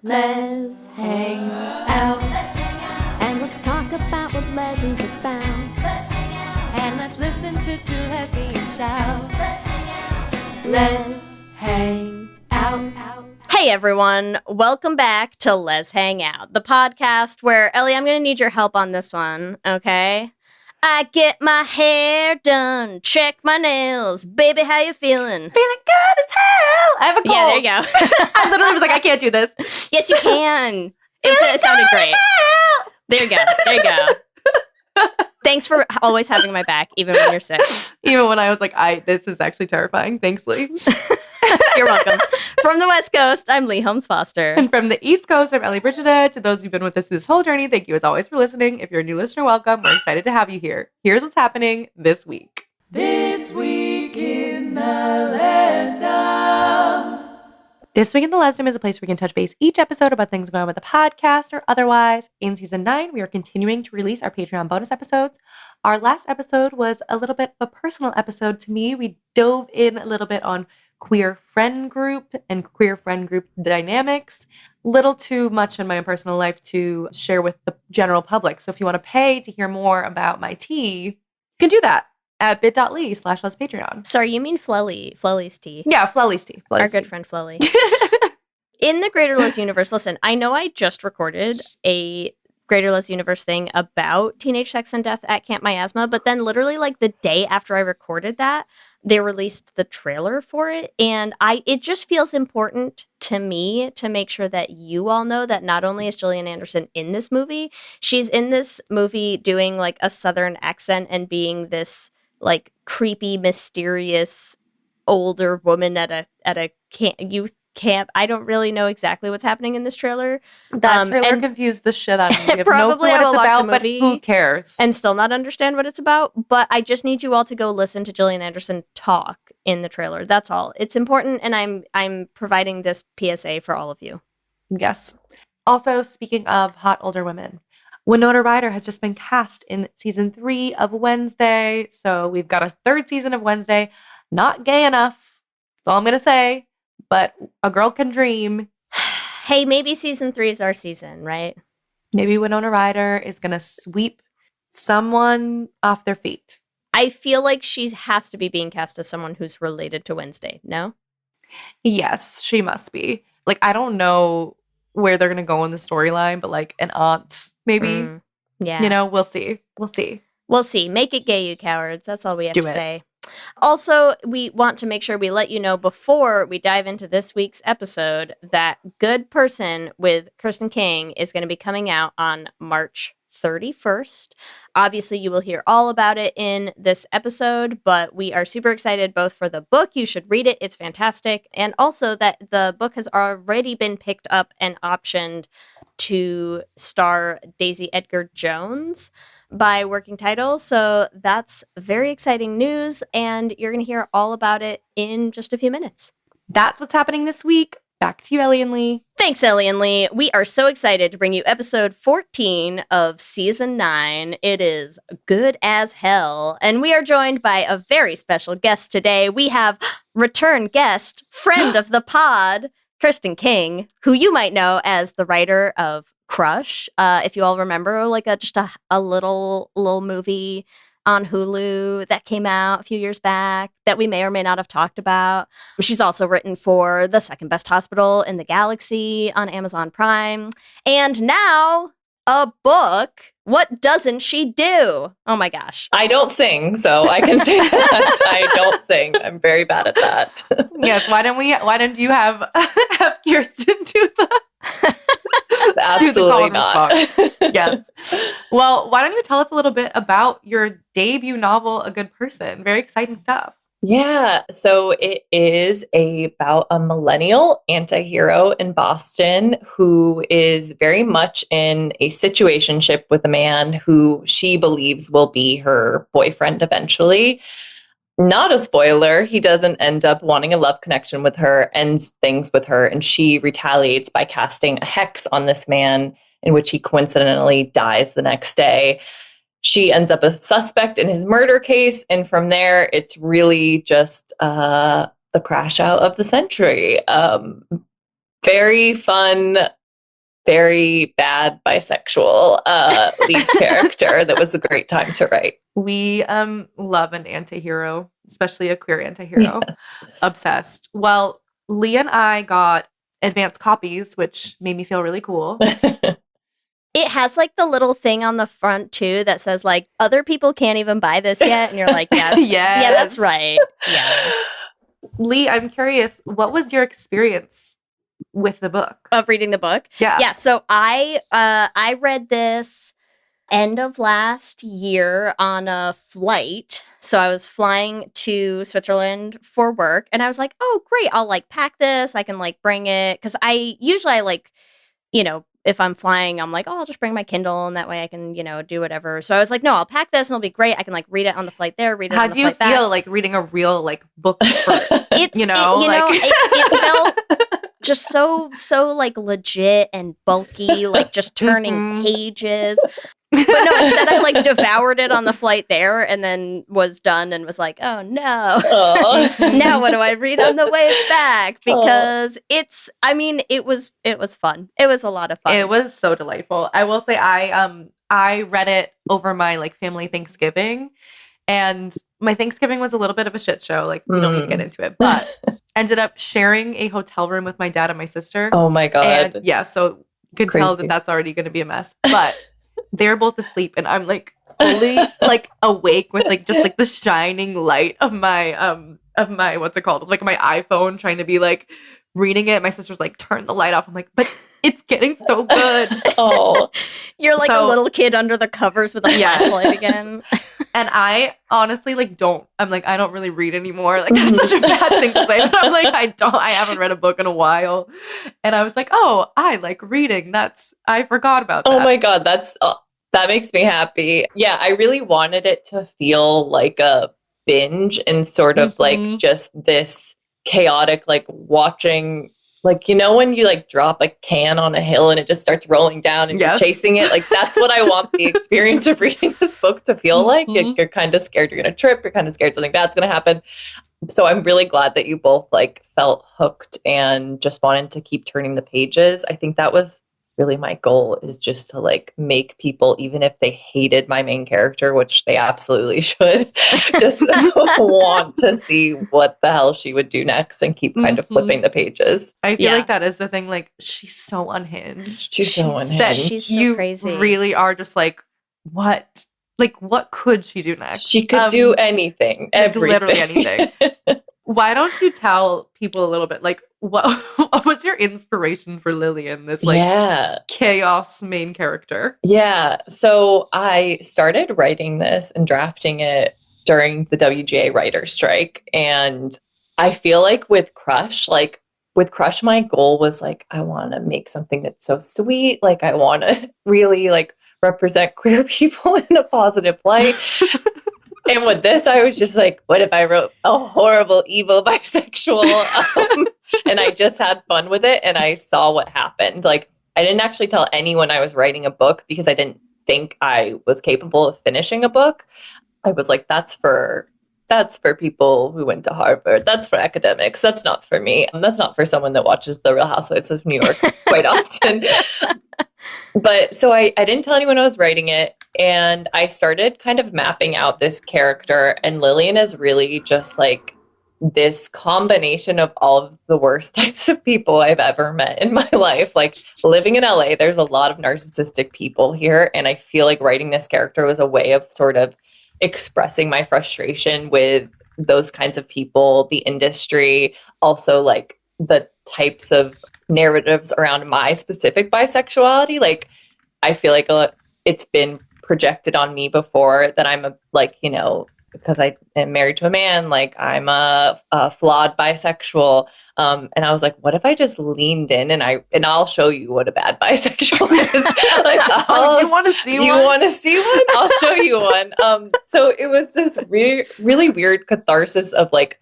Lez Hang Out. And let's talk about what Lez is about. And let's listen to two lesbians shout. Lez Hang Out. Hey everyone, welcome back to Lez Hang Out, the podcast where, Ellie, I'm going to need your help on this one, okay? I get my hair done, check my nails. Baby, how you feeling? Feeling good as hell. I have a cold. Yeah, there you go. I literally was like, I can't do this. Yes, you can. It sounded great. There you go. Thanks for always having my back, even when you're sick. Even when I was like, this is actually terrifying. Thanks, Lee. You're welcome. From the West Coast, I'm Lee Holmes Foster. And from the East Coast, I'm Ellie Brigida. To those who've been with us this whole journey, thank you as always for listening. If you're a new listener, welcome. We're excited to have you here. Here's what's happening this week. This week in the Lesdom. This week in the Lesdom is a place where we can touch base each episode about things going on with the podcast or otherwise. In season 9, we are continuing to release our Patreon bonus episodes. Our last episode was a little bit of a personal episode to me. We dove in a little bit on queer friend group and queer friend group dynamics. Little too much in my personal life to share with the general public. So if you want to pay to hear more about my tea, you can do that at bit.ly/lespatreon. Sorry, you mean Flelly's tea. Yeah, Flelly's tea. Our good friend Flelly. In the Greater Lez universe, listen, I know I just recorded a Greater Lez universe thing about teenage sex and death at Camp Miasma, but then literally like the day after I recorded that, they released the trailer for it, and it just feels important to me to make sure that you all know that not only is Gillian Anderson in this movie, she's in this movie doing like a Southern accent and being this like creepy, mysterious older woman at a youth camp. I don't really know exactly what's happening in this trailer. That trailer confused the shit out of me. I have probably no clue I will what it's watch about, the movie but who cares? and still not understand what it's about. But I just need you all to go listen to Gillian Anderson talk in the trailer. That's all. It's important, and I'm providing this PSA for all of you. Yes. Also, speaking of hot older women, Winona Ryder has just been cast in season 3 of Wednesday. So we've got a 3rd season of Wednesday. Not gay enough. That's all I'm going to say. But a girl can dream. Hey, maybe season 3 is our season, right? Maybe Winona Ryder is going to sweep someone off their feet. I feel like she has to be being cast as someone who's related to Wednesday, no? Yes, she must be. Like, I don't know where they're going to go in the storyline, but like an aunt, maybe. Yeah. You know, we'll see. We'll see. Make it gay, you cowards. That's all we have to say. Also, we want to make sure we let you know before we dive into this week's episode that Good Person with Kirsten King is going to be coming out on March 31st. Obviously, you will hear all about it in this episode, but we are super excited both for the book. You should read it. It's fantastic. And also that the book has already been picked up and optioned to star Daisy Edgar Jones by Working Title. So that's very exciting news, and you're going to hear all about it in just a few minutes. That's what's happening this week. Back to you, Ellie and Lee. Thanks, Ellie and Lee. We are so excited to bring you episode 14 of season 9. It is good as hell, and we are joined by a very special guest today. We have return guest, friend of the pod, Kirsten King, who you might know as the writer of Crush. If you all remember, like just a little movie on Hulu that came out a few years back that we may or may not have talked about. She's also written for The Second Best Hospital in the Galaxy on Amazon Prime. And now a book. What doesn't she do? Oh my gosh. I don't sing, so I can say that. I don't sing. I'm very bad at that. Yes, why don't you have Kirsten do the Absolutely not. Yes. Well, why don't you tell us a little bit about your debut novel, A Good Person? Very exciting stuff. Yeah. So it is about a millennial anti-hero in Boston who is very much in a situationship with a man who she believes will be her boyfriend eventually. Not a spoiler, he doesn't end up wanting a love connection with her, ends things with her, and she retaliates by casting a hex on this man, in which he coincidentally dies the next day. She ends up a suspect in his murder case, and from there, it's really just the crash out of the century. Very fun, very bad bisexual lead character that was a great time to write. We love an anti-hero, especially a queer anti-hero. Yes. Obsessed. Well, Lee and I got advanced copies, which made me feel really cool. It has like the little thing on the front too that says like other people can't even buy this yet, and you're like, yes, Yes. yeah, that's right. Yeah. Lee, I'm curious, what was your experience with the book? Of reading the book? Yeah. So I read this end of last year on a flight. So I was flying to Switzerland for work, and I was like, oh great, I'll like pack this, I can like bring it, because I like, you know, if I'm flying, I'm like, oh, I'll just bring my Kindle, and that way I can, you know, do whatever. So I was like, no, I'll pack this and it'll be great. I can like read it on the flight there, read it on the flight back. How do you feel like reading a real like book for, It felt just so like legit and bulky, like just turning pages. But no, instead I like devoured it on the flight there and then was done and was like, oh no. Now what do I read on the way back? Because it was fun. It was a lot of fun. It was so delightful. I will say I read it over my like family Thanksgiving, and my Thanksgiving was a little bit of a shit show. Like, we don't need to get into it, but ended up sharing a hotel room with my dad and my sister. Oh my God. And yeah, so you can tell that that's already going to be a mess. But they're both asleep, and I'm like fully like awake with like just like the shining light of my what's it called? Like my iPhone, trying to be like reading it. My sister's like, turn the light off. I'm like, but it's getting so good. Oh, you're like a little kid under the covers with a flashlight again. And I honestly I don't really read anymore. Like, that's such a bad thing to say, but I'm like, I haven't read a book in a while. And I was like, oh, I like reading. I forgot about that. Oh my God. That makes me happy. Yeah. I really wanted it to feel like a binge and sort of like just this chaotic, like watching, like, you know, when you like drop a can on a hill and it just starts rolling down and you're chasing it. Like, that's what I want the experience of reading this book to feel like. You're kind of scared you're going to trip. You're kind of scared something bad's going to happen. So I'm really glad that you both like felt hooked and just wanted to keep turning the pages. I think that was really my goal, is just to like make people, even if they hated my main character, which they absolutely should, just want to see what the hell she would do next and keep kind of flipping the pages. I feel like that is the thing. Like, she's so unhinged. She's so unhinged. She's so crazy. You really are just like, what? Like, what could she do next? She could do anything. Everything. Literally anything. Why don't you tell people a little bit, like, what was your inspiration for Lillian, this like chaos main character? Yeah. So I started writing this and drafting it during the WGA writer's strike. And I feel like with Crush, my goal was like, I want to make something that's so sweet. Like, I want to really like represent queer people in a positive light. And with this, I was just like, what if I wrote a horrible, evil bisexual? And I just had fun with it, and I saw what happened. Like, I didn't actually tell anyone I was writing a book because I didn't think I was capable of finishing a book. I was like, that's for people who went to Harvard. That's for academics. That's not for me. That's not for someone that watches The Real Housewives of New York quite often. But so I didn't tell anyone I was writing it. And I started kind of mapping out this character. And Lillian is really just like this combination of all of the worst types of people I've ever met in my life. Like, living in LA, there's a lot of narcissistic people here. And I feel like writing this character was a way of sort of expressing my frustration with those kinds of people, the industry, also like the types of narratives around my specific bisexuality. Like, I feel like it's been projected on me before that I'm because I am married to a man, like I'm a flawed bisexual. And I was like, what if I just leaned in and I'll show you what a bad bisexual is. Like, you want to see one? You want to see one? I'll show you one. So it was this really, really weird catharsis of like,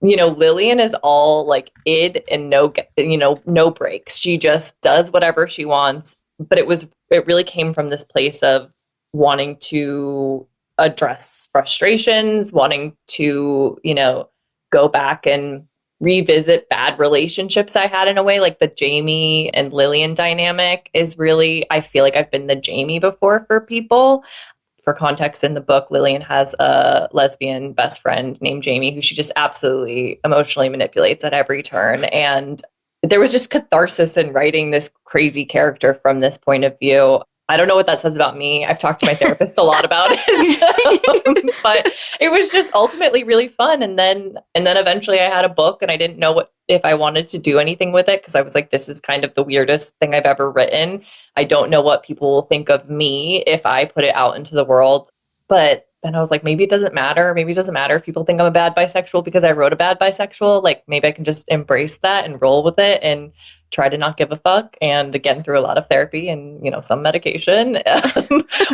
you know, Lillian is all like id and no breaks. She just does whatever she wants. But it really came from this place of wanting to address frustrations, wanting to, you know, go back and revisit bad relationships I had in a way. Like the Jamie and Lillian dynamic is really, I feel like I've been the Jamie before for people. For context, in the book, Lillian has a lesbian best friend named Jamie who she just absolutely emotionally manipulates at every turn. And there was just catharsis in writing this crazy character from this point of view. I don't know what that says about me. I've talked to my therapist a lot about it, but it was just ultimately really fun. And then eventually I had a book, and I didn't know if I wanted to do anything with it, because I was like, this is kind of the weirdest thing I've ever written. I don't know what people will think of me if I put it out into the world. But then I was like, maybe it doesn't matter. Maybe it doesn't matter if people think I'm a bad bisexual because I wrote a bad bisexual. Like, maybe I can just embrace that and roll with it and try to not give a fuck. And again, through a lot of therapy and, some medication,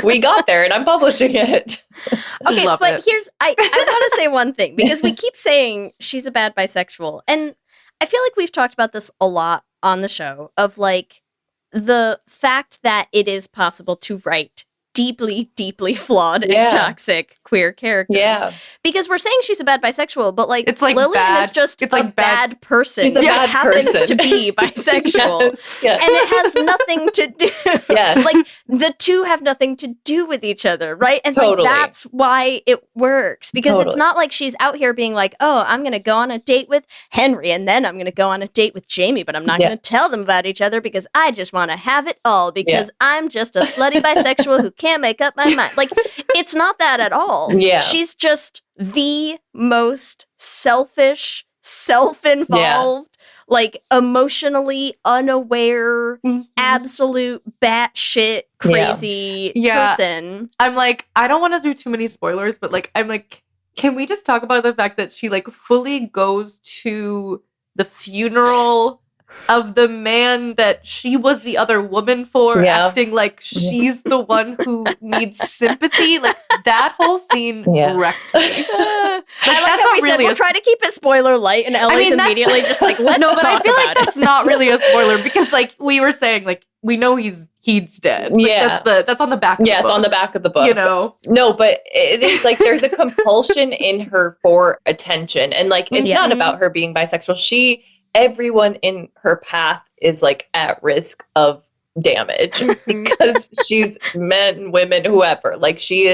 we got there, and I'm publishing it. Okay, but I want to say one thing, because we keep saying she's a bad bisexual. And I feel like we've talked about this a lot on the show, of like the fact that it is possible to write deeply, deeply flawed and toxic queer characters. Yeah. Because we're saying she's a bad bisexual, but like, it's like Lillian is just a bad person. She's a bad happens person. to be bisexual. Yes. And it has nothing to do. Yes. Like, the two have nothing to do with each other, right? And Totally. like, that's why it works. Because it's not like she's out here being like, oh, I'm going to go on a date with Henry, and then I'm going to go on a date with Jamie, but I'm not going to tell them about each other because I just want to have it all, because I'm just a slutty bisexual who can't make up my mind. Like, it's not that at all. Yeah. She's just the most selfish, self-involved, like emotionally unaware, absolute batshit crazy person. I'm like, I don't want to do too many spoilers, but like, I'm like, can we just talk about the fact that she like fully goes to the funeral of the man that she was the other woman for, acting like she's the one who needs sympathy? Like, that whole scene wrecked me. I like how we said we'll try to keep it spoiler light, and Ellie's immediately just like, let's talk but I feel like about that's not really a spoiler, because like we were saying, like, we know he's dead. Like, that's on the back of the book. It's on the back of the book. No, but it is like there's a compulsion in her for attention. And like, it's not about her being bisexual. Everyone in her path is like at risk of damage because she's men, women, whoever. Like, she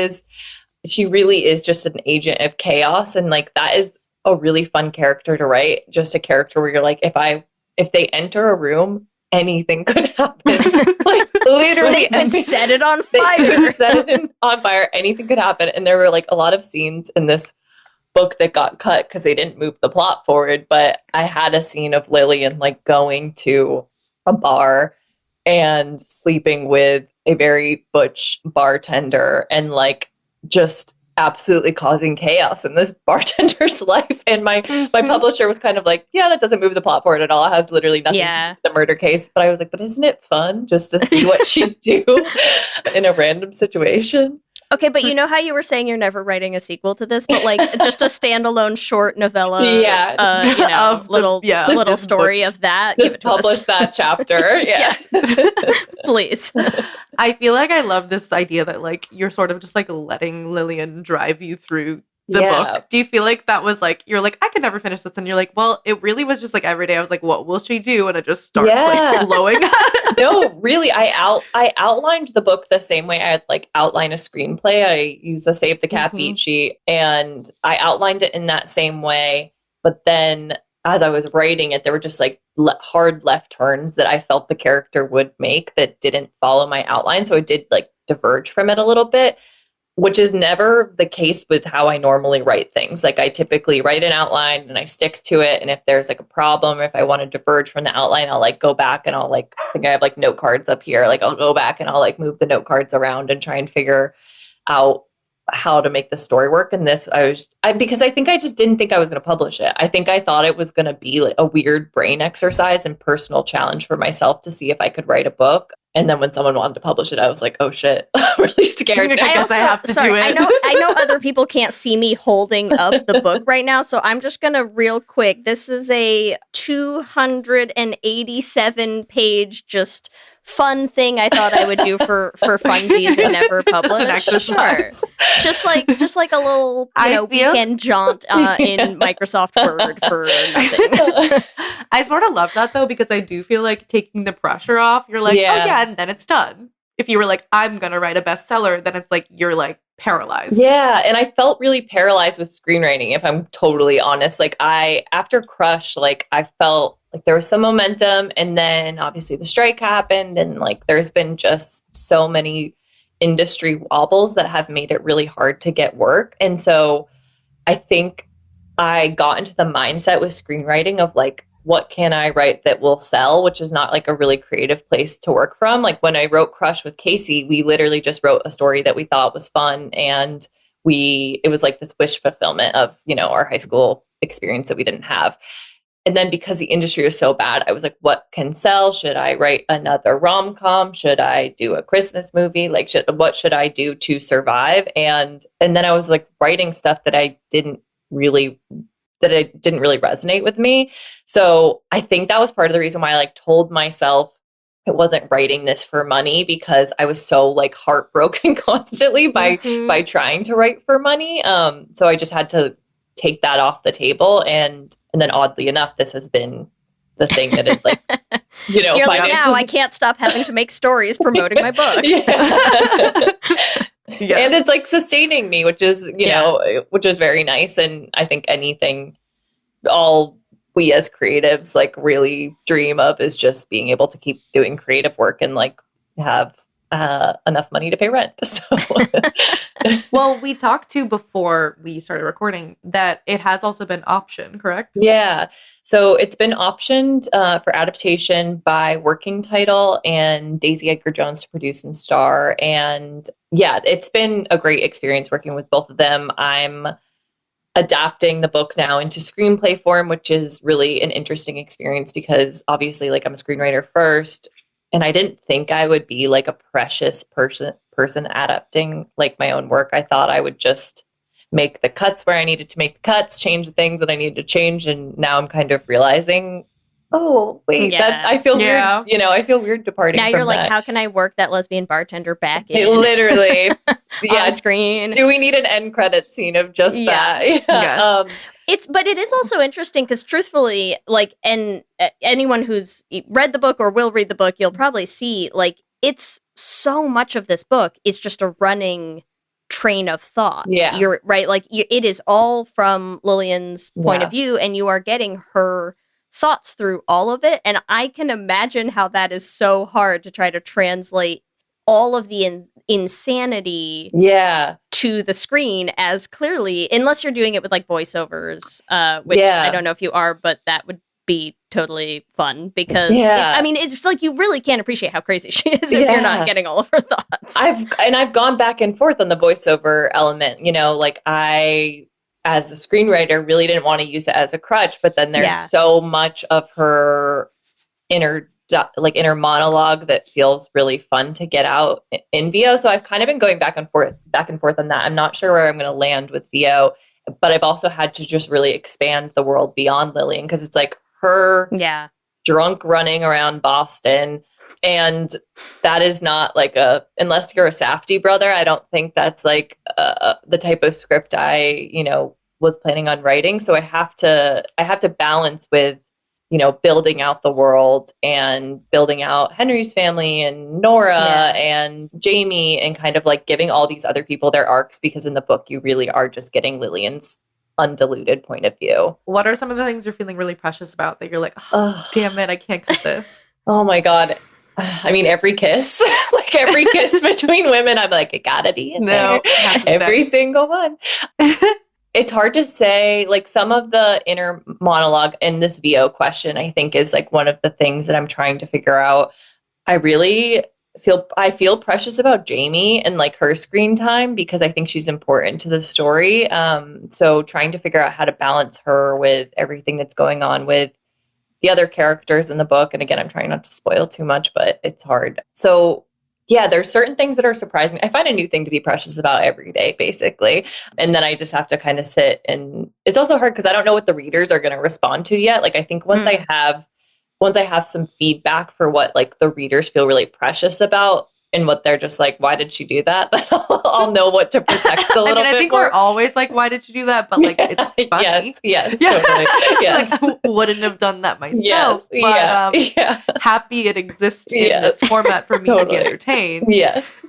really is just an agent of chaos. And like, that is a really fun character to write. Just a character where you're like, if they enter a room, anything could happen. Like, literally, they could set it on fire. They could set it on fire. Anything could happen. And there were like a lot of scenes in this book that got cut because they didn't move the plot forward. But I had a scene of Lillian like going to a bar and sleeping with a very butch bartender and like just absolutely causing chaos in this bartender's life. And my publisher was kind of like, yeah, that doesn't move the plot forward at all. It has literally nothing to do with the murder case. But I was like, but isn't it fun just to see what she'd do in a random situation? Okay, but you know how you were saying you're never writing a sequel to this, but like just a standalone short novella, little story of that. Just publish that chapter. Yes, please. I feel like I love this idea that like you're sort of just like letting Lillian drive you through the book. Do you feel like that was like, you're like, I could never finish this, and you're like, well, it really was just like every day I was like, what will she do? And it just starts like blowing. No, really, I outlined the book the same way I'd like outline a screenplay. I use a Save the Cat beat sheet, and I outlined it in that same way. But then as I was writing it, there were just like hard left turns that I felt the character would make that didn't follow my outline. So it did like diverge from it a little bit, which is never the case with how I normally write things. Like, I typically write an outline and I stick to it. And if there's like a problem, or if I want to diverge from the outline, I'll like go back and I'll like, I think I have like note cards up here. Like, I'll go back and I'll like move the note cards around and try and figure out how to make the story work. And this, because I think I just didn't think I was going to publish it. I think I thought it was going to be like a weird brain exercise and personal challenge for myself to see if I could write a book. And then when someone wanted to publish it, I was like, oh shit, I'm really scared. I guess I have to do it. I know other people can't see me holding up the book right now, so I'm just gonna real quick. This is a 287 page just fun thing I thought I would do for funsies and never publish. Just an exercise. Sure. Just like a little weekend jaunt in Microsoft Word for nothing. I sort of love that though, because I do feel like taking the pressure off. You're like, oh yeah, and then it's done. If you were like, I'm gonna write a bestseller, then it's like you're like paralyzed. Yeah, and I felt really paralyzed with screenwriting, if I'm totally honest. Like after Crush, like I felt like there was some momentum, and then obviously the strike happened, and like there's been just so many industry wobbles that have made it really hard to get work. And so I think I got into the mindset with screenwriting of like, what can I write that will sell, which is not like a really creative place to work from. Like when I wrote Crush with Casey, we literally just wrote a story that we thought was fun. And it was like this wish fulfillment of, our high school experience that we didn't have. And then because the industry was so bad, I was like, what can sell? Should I write another rom-com? Should I do a Christmas movie? Like, what should I do to survive? And then I was like writing stuff that it didn't really resonate with me. So I think that was part of the reason why I like told myself I wasn't writing this for money, because I was so like heartbroken constantly by trying to write for money. So I just had to take that off the table. And then oddly enough, this has been the thing that is like, You're like, now I can't stop having to make stories promoting my book. Yes. And it's like sustaining me, which is, which is very nice. And I think all we as creatives like really dream of is just being able to keep doing creative work and like have enough money to pay rent. So, well, we talked to before we started recording that it has also been optioned, correct? Yeah. So it's been optioned for adaptation by Working Title and Daisy Edgar Jones to produce and star. And yeah, it's been a great experience working with both of them. I'm adapting the book now into screenplay form, which is really an interesting experience because obviously like I'm a screenwriter first, and I didn't think I would be like a precious person adapting like my own work. I thought I would just make the cuts where I needed to make the cuts, change the things that I needed to change. And now I'm kind of realizing, oh, wait, that I feel weird. I feel weird departing now from you're like, that. how can I work that lesbian bartender back in? Literally. On screen. Do we need an end credit scene of just that? Yeah. Yes. But it is also interesting because truthfully, like, and anyone who's read the book or will read the book, you'll probably see like it's so much of this book is just a running train of thought. Yeah. You're right. Like it is all from Lillian's point of view, and you are getting her thoughts through all of it. And I can imagine how that is so hard to try to translate all of the insanity to the screen as clearly, unless you're doing it with like voiceovers, which I don't know if you are, but that would be totally fun because it's like you really can't appreciate how crazy she is if you're not getting all of her thoughts. I've gone back and forth on the voiceover element, like I as a screenwriter really didn't want to use it as a crutch, but then there's so much of her inner monologue that feels really fun to get out in VO. So I've kind of been going back and forth on that. I'm not sure where I'm going to land with VO, but I've also had to just really expand the world beyond Lillian because it's like her drunk running around Boston. And that is not like unless you're a Safdie brother, I don't think that's like the type of script I, was planning on writing. So I have to balance with, building out the world and building out Henry's family and Nora and Jamie and kind of like giving all these other people their arcs, because in the book, you really are just getting Lillian's undiluted point of view. What are some of the things you're feeling really precious about that you're like, oh, damn it, I can't cut this? Oh my God. I mean, every kiss, like every kiss between women, I'm like, it gotta be in there. Every single one. It's hard to say, like some of the inner monologue in this VO question, I think is like one of the things that I'm trying to figure out. I really feel precious about Jamie and like her screen time because I think she's important to the story. So trying to figure out how to balance her with everything that's going on with the other characters in the book. And again, I'm trying not to spoil too much, but it's hard. So yeah, there's certain things that are surprising. I find a new thing to be precious about every day, basically. And then I just have to kind of sit, and it's also hard because I don't know what the readers are going to respond to yet. Like, I think once I have some feedback for what like the readers feel really precious about and what they're just like, why did she do that? Then I'll know what to protect a little bit. I think more. we're always like, why did you do that? But like, it's funny. Yes, totally. Yes. Like, wouldn't have done that myself. Yes. But happy it exists in this format for me to be entertained. Yes.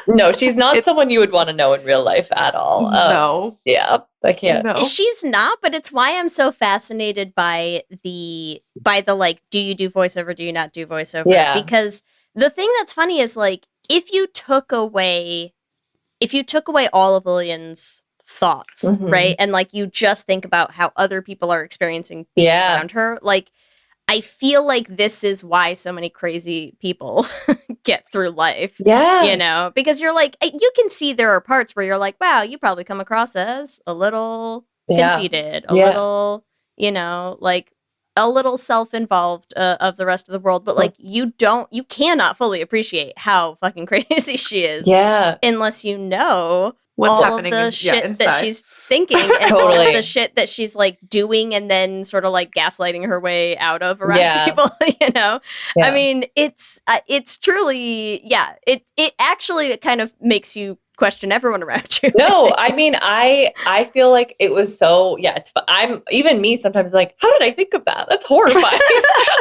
No, she's not someone you would want to know in real life at all. No. Yeah, I can't. No. She's not, but it's why I'm so fascinated by the like, do you do voiceover? Do you not do voiceover? Yeah. Because the thing that's funny is like, if you took away all of Lillian's thoughts, right? And like, you just think about how other people are experiencing being around her, like, I feel like this is why so many crazy people get through life. Yeah. You know, because you're like, you can see there are parts where you're like, wow, you probably come across as a little conceited, a little, you know, like a little self-involved of the rest of the world. But like, you cannot fully appreciate how fucking crazy she is. Yeah. Unless you know what's all happening of the shit that she's thinking and all Totally. of the shit that she's like doing and then sort of like gaslighting her way out of around people, you know? Yeah. I mean, it's truly, it actually kind of makes you question everyone around you. No, I mean, I feel like it was so, I'm even me sometimes like, how did I think of that? That's horrifying.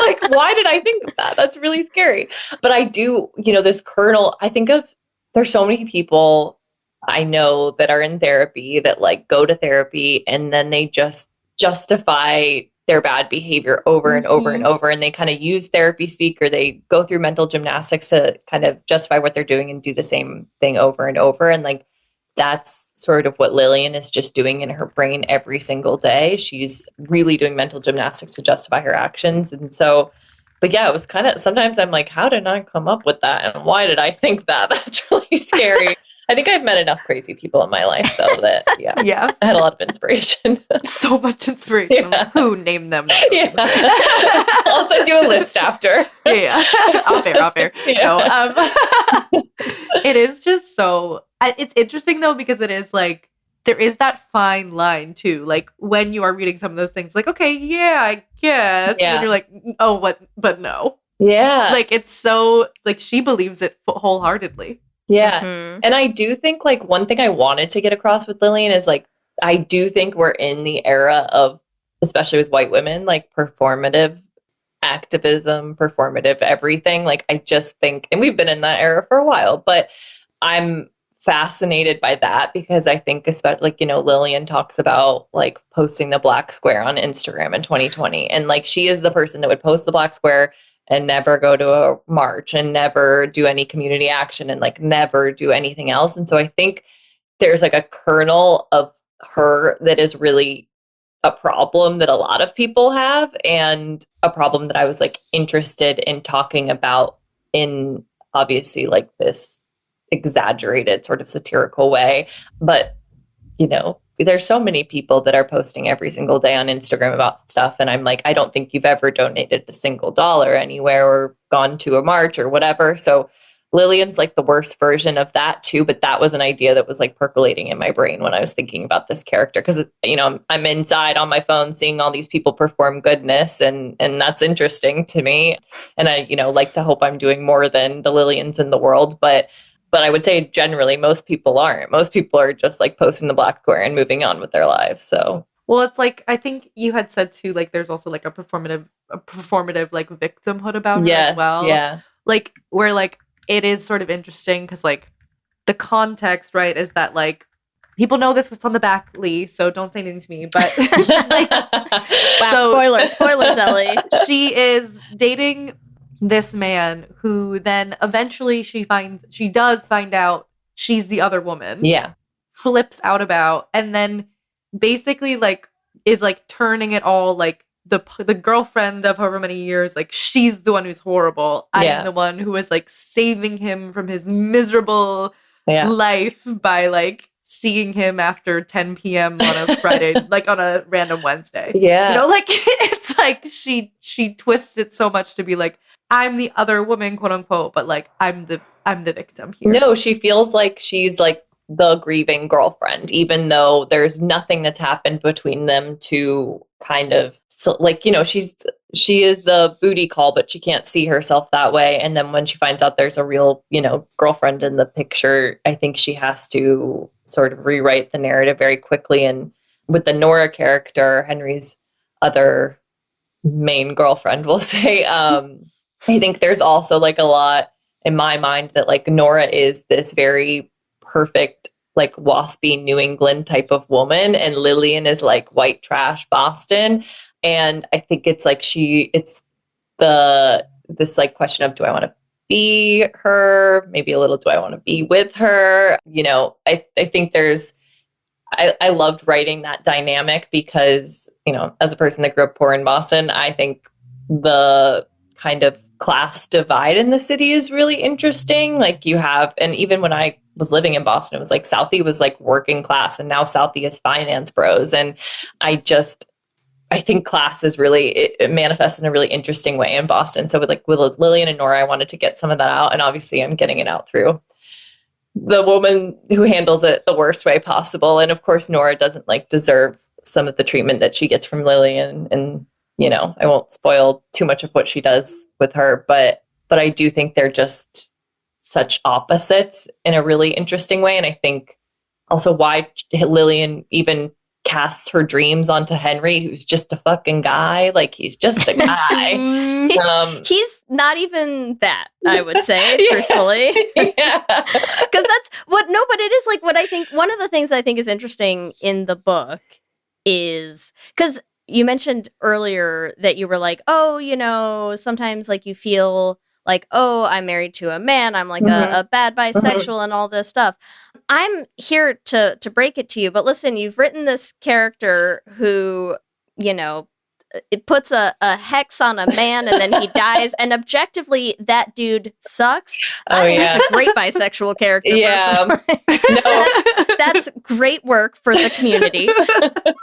Like, why did I think of that? That's really scary. But I do, you know, this kernel, I think of, there's so many people I know that are in therapy that like go to therapy and then they just justify their bad behavior over and over and over. And they kind of use therapy speak, or they go through mental gymnastics to kind of justify what they're doing and do the same thing over and over. And like, that's sort of what Lillian is just doing in her brain every single day. She's really doing mental gymnastics to justify her actions. And so, but yeah, it was kind of, sometimes I'm like, how did I come up with that? And why did I think that? That's really scary. I think I've met enough crazy people in my life, though, that, I had a lot of inspiration. So much inspiration. Yeah. Who named them? Yeah. I'll send you a list after. Yeah. Off air. Yeah. No, it is just so, it's interesting, though, because it is like, there is that fine line, too. Like, when you are reading some of those things, like, okay, yeah, I guess. Yeah. And then you're like, oh, what? But no. Yeah. Like, it's so, like, she believes it wholeheartedly. Yeah. Mhm. And I do think like one thing I wanted to get across with Lillian is like, I do think we're in the era of, especially with white women, like performative activism, performative everything. Like, I just think, and we've been in that era for a while, but I'm fascinated by that because I think, especially like, you know, Lillian talks about like posting the black square on Instagram in 2020. And like, she is the person that would post the black square and never go to a march and never do any community action and like never do anything else. And so I think there's like a kernel of her that is really a problem that a lot of people have, and a problem that I was like interested in talking about in obviously like this exaggerated sort of satirical way. But, you know, there's so many people that are posting every single day on Instagram about stuff. And I'm like, I don't think you've ever donated a single dollar anywhere or gone to a march or whatever. So Lillian's like the worst version of that too. But that was an idea that was like percolating in my brain when I was thinking about this character. Cause you know, I'm inside on my phone seeing all these people perform goodness, and that's interesting to me. And I, you know, like to hope I'm doing more than the Lillians in the world. But I would say generally most people aren't. Most people are just like posting the black square and moving on with their lives. So, well, it's like, I think you had said too, like there's also like a performative like victimhood about her as well. Yeah. Like where like it is sort of interesting because like the context, right, is that like people know this is on the back, Lee, so don't say anything to me. But like, wow, so, spoilers, Ellie. She is dating this man who then eventually she does find out she's the other woman. Yeah. Flips out about, and then basically like is like turning it all like the girlfriend of however many years, like she's the one who's horrible. I'm the one who is like saving him from his miserable life by like seeing him after 10 p.m. on a Friday, like on a random Wednesday. Yeah. You know, like it's it's like she twists it so much to be like, I'm the other woman, quote unquote, but like I'm the victim here. No, she feels like she's like the grieving girlfriend, even though there's nothing that's happened between them to kind of, so like, you know, she is the booty call, but she can't see herself that way. And then when she finds out there's a real, you know, girlfriend in the picture, I think she has to sort of rewrite the narrative very quickly. And with the Nora character, Henry's other main girlfriend, we'll say, I think there's also like a lot in my mind that like Nora is this very perfect, like waspy New England type of woman, and Lillian is like white trash Boston. And I think it's like it's this like question of, do I want to be her? Maybe a little, do I want to be with her? You know, I think I loved writing that dynamic because, you know, as a person that grew up poor in Boston, I think the kind of class divide in the city is really interesting. Like you have, and even when I was living in Boston, it was like Southie was like working class, and now Southie is finance bros. And I think class is really, it manifests in a really interesting way in Boston. So with Lillian and Nora, I wanted to get some of that out. And obviously I'm getting it out through the woman who handles it the worst way possible. And of course, Nora doesn't like deserve some of the treatment that she gets from Lillian. And, you know, I won't spoil too much of what she does with her, but I do think they're just such opposites in a really interesting way. And I think also why Lillian even casts her dreams onto Henry, who's just a fucking guy. Like he's just a guy. He's not even that, I would say, truthfully. Yeah. Because that's what, no, but it is like what I think, one of the things I think is interesting in the book is, because you mentioned earlier that you were like, oh, you know, sometimes like you feel like, oh, I'm married to a man, I'm like a bad bisexual and all this stuff. I'm here to break it to you, but listen, you've written this character who, you know, it puts a hex on a man and then he dies, and objectively that dude sucks. I think it's a great bisexual character. Yeah. That's great work for the community.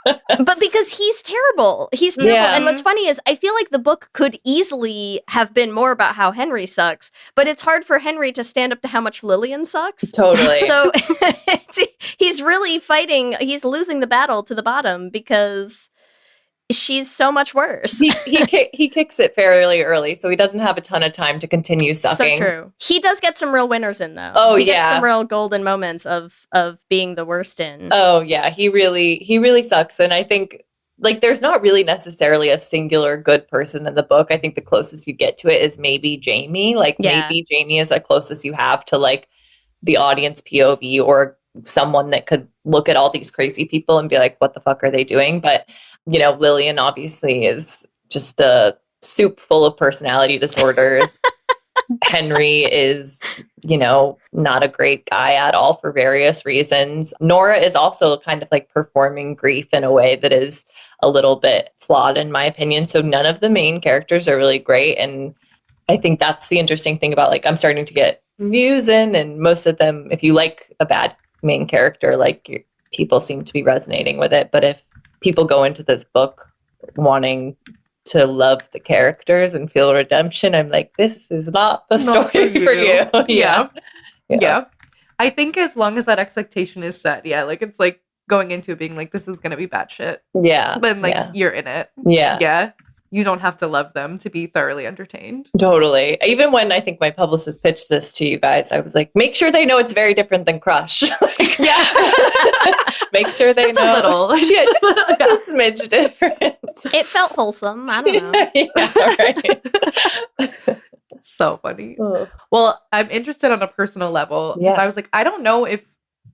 But because he's terrible. Yeah. And what's funny is I feel like the book could easily have been more about how Henry sucks, but it's hard for Henry to stand up to how much Lillian sucks. Totally. So he's really fighting, he's losing the battle to the bottom because she's so much worse. He kicks it fairly early, so he doesn't have a ton of time to continue sucking. So true. He does get some real winners in, though. Oh, he gets some real golden moments of being the worst in. Oh yeah, he really sucks. And I think like there's not really necessarily a singular good person in the book. I think the closest you get to it is maybe Jamie. Like maybe Jamie is the closest you have to like the audience POV, or someone that could look at all these crazy people and be like, what the fuck are they doing? But you know, Lillian obviously is just a soup full of personality disorders. Henry is, you know, not a great guy at all for various reasons. Nora is also kind of like performing grief in a way that is a little bit flawed, in my opinion. So none of the main characters are really great. And I think that's the interesting thing about like, I'm starting to get reviews in, and most of them, if you like a bad main character, like people seem to be resonating with it. But if people go into this book wanting to love the characters and feel redemption, I'm like, this is not the story for you. Yeah. I think as long as that expectation is set, like it's like going into it being like, this is going to be bad shit. Yeah. Then like you're in it. Yeah. Yeah. You don't have to love them to be thoroughly entertained. Totally. Even when I think my publicist pitched this to you guys, I was like, make sure they know it's very different than Crush. Like, make sure they just know. A little. Yeah, just a smidge different. It felt wholesome. I don't know. Right. So funny. Well, I'm interested on a personal level. Yeah. I was like, I don't know if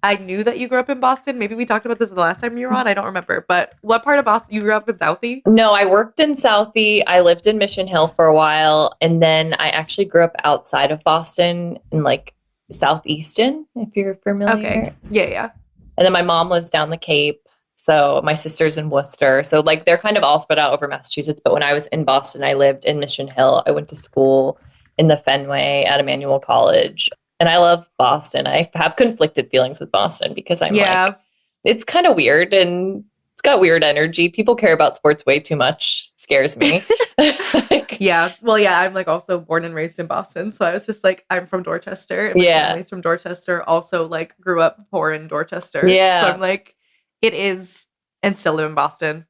I knew that you grew up in Boston. Maybe we talked about this the last time you were on. I don't remember. But what part of Boston? You grew up in Southie? No, I worked in Southie. I lived in Mission Hill for a while. And then I actually grew up outside of Boston in like Southeaston, if you're familiar. Okay. Yeah. And then my mom lives down the Cape. So my sister's in Worcester. So like they're kind of all spread out over Massachusetts. But when I was in Boston, I lived in Mission Hill. I went to school in the Fenway at Emmanuel College. And I love Boston. I have conflicted feelings with Boston because I'm like, it's kind of weird and it's got weird energy. People care about sports way too much. It scares me. Yeah. Well, yeah, I'm like also born and raised in Boston. So I was just like, I'm from Dorchester. And my family's from Dorchester. Also, like, grew up poor in Dorchester. Yeah. So I'm like, it is, and still live in Boston.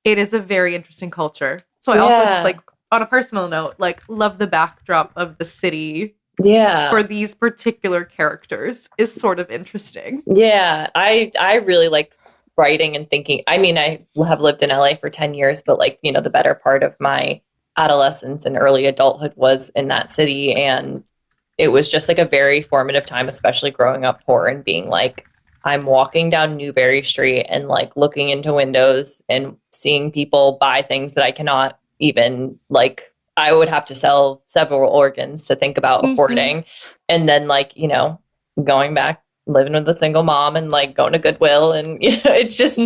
It is a very interesting culture. So I also just like, on a personal note, like, love the backdrop of the city. Yeah. For these particular characters is sort of interesting. Yeah. I really like writing and thinking. I mean, I have lived in LA for 10 years, but like, you know, the better part of my adolescence and early adulthood was in that city. And it was just like a very formative time, especially growing up poor and being like, I'm walking down Newberry Street and like looking into windows and seeing people buy things that I cannot even, like, I would have to sell several organs to think about affording. And then, like, you know, going back, living with a single mom and like going to Goodwill. And, you know, it's just,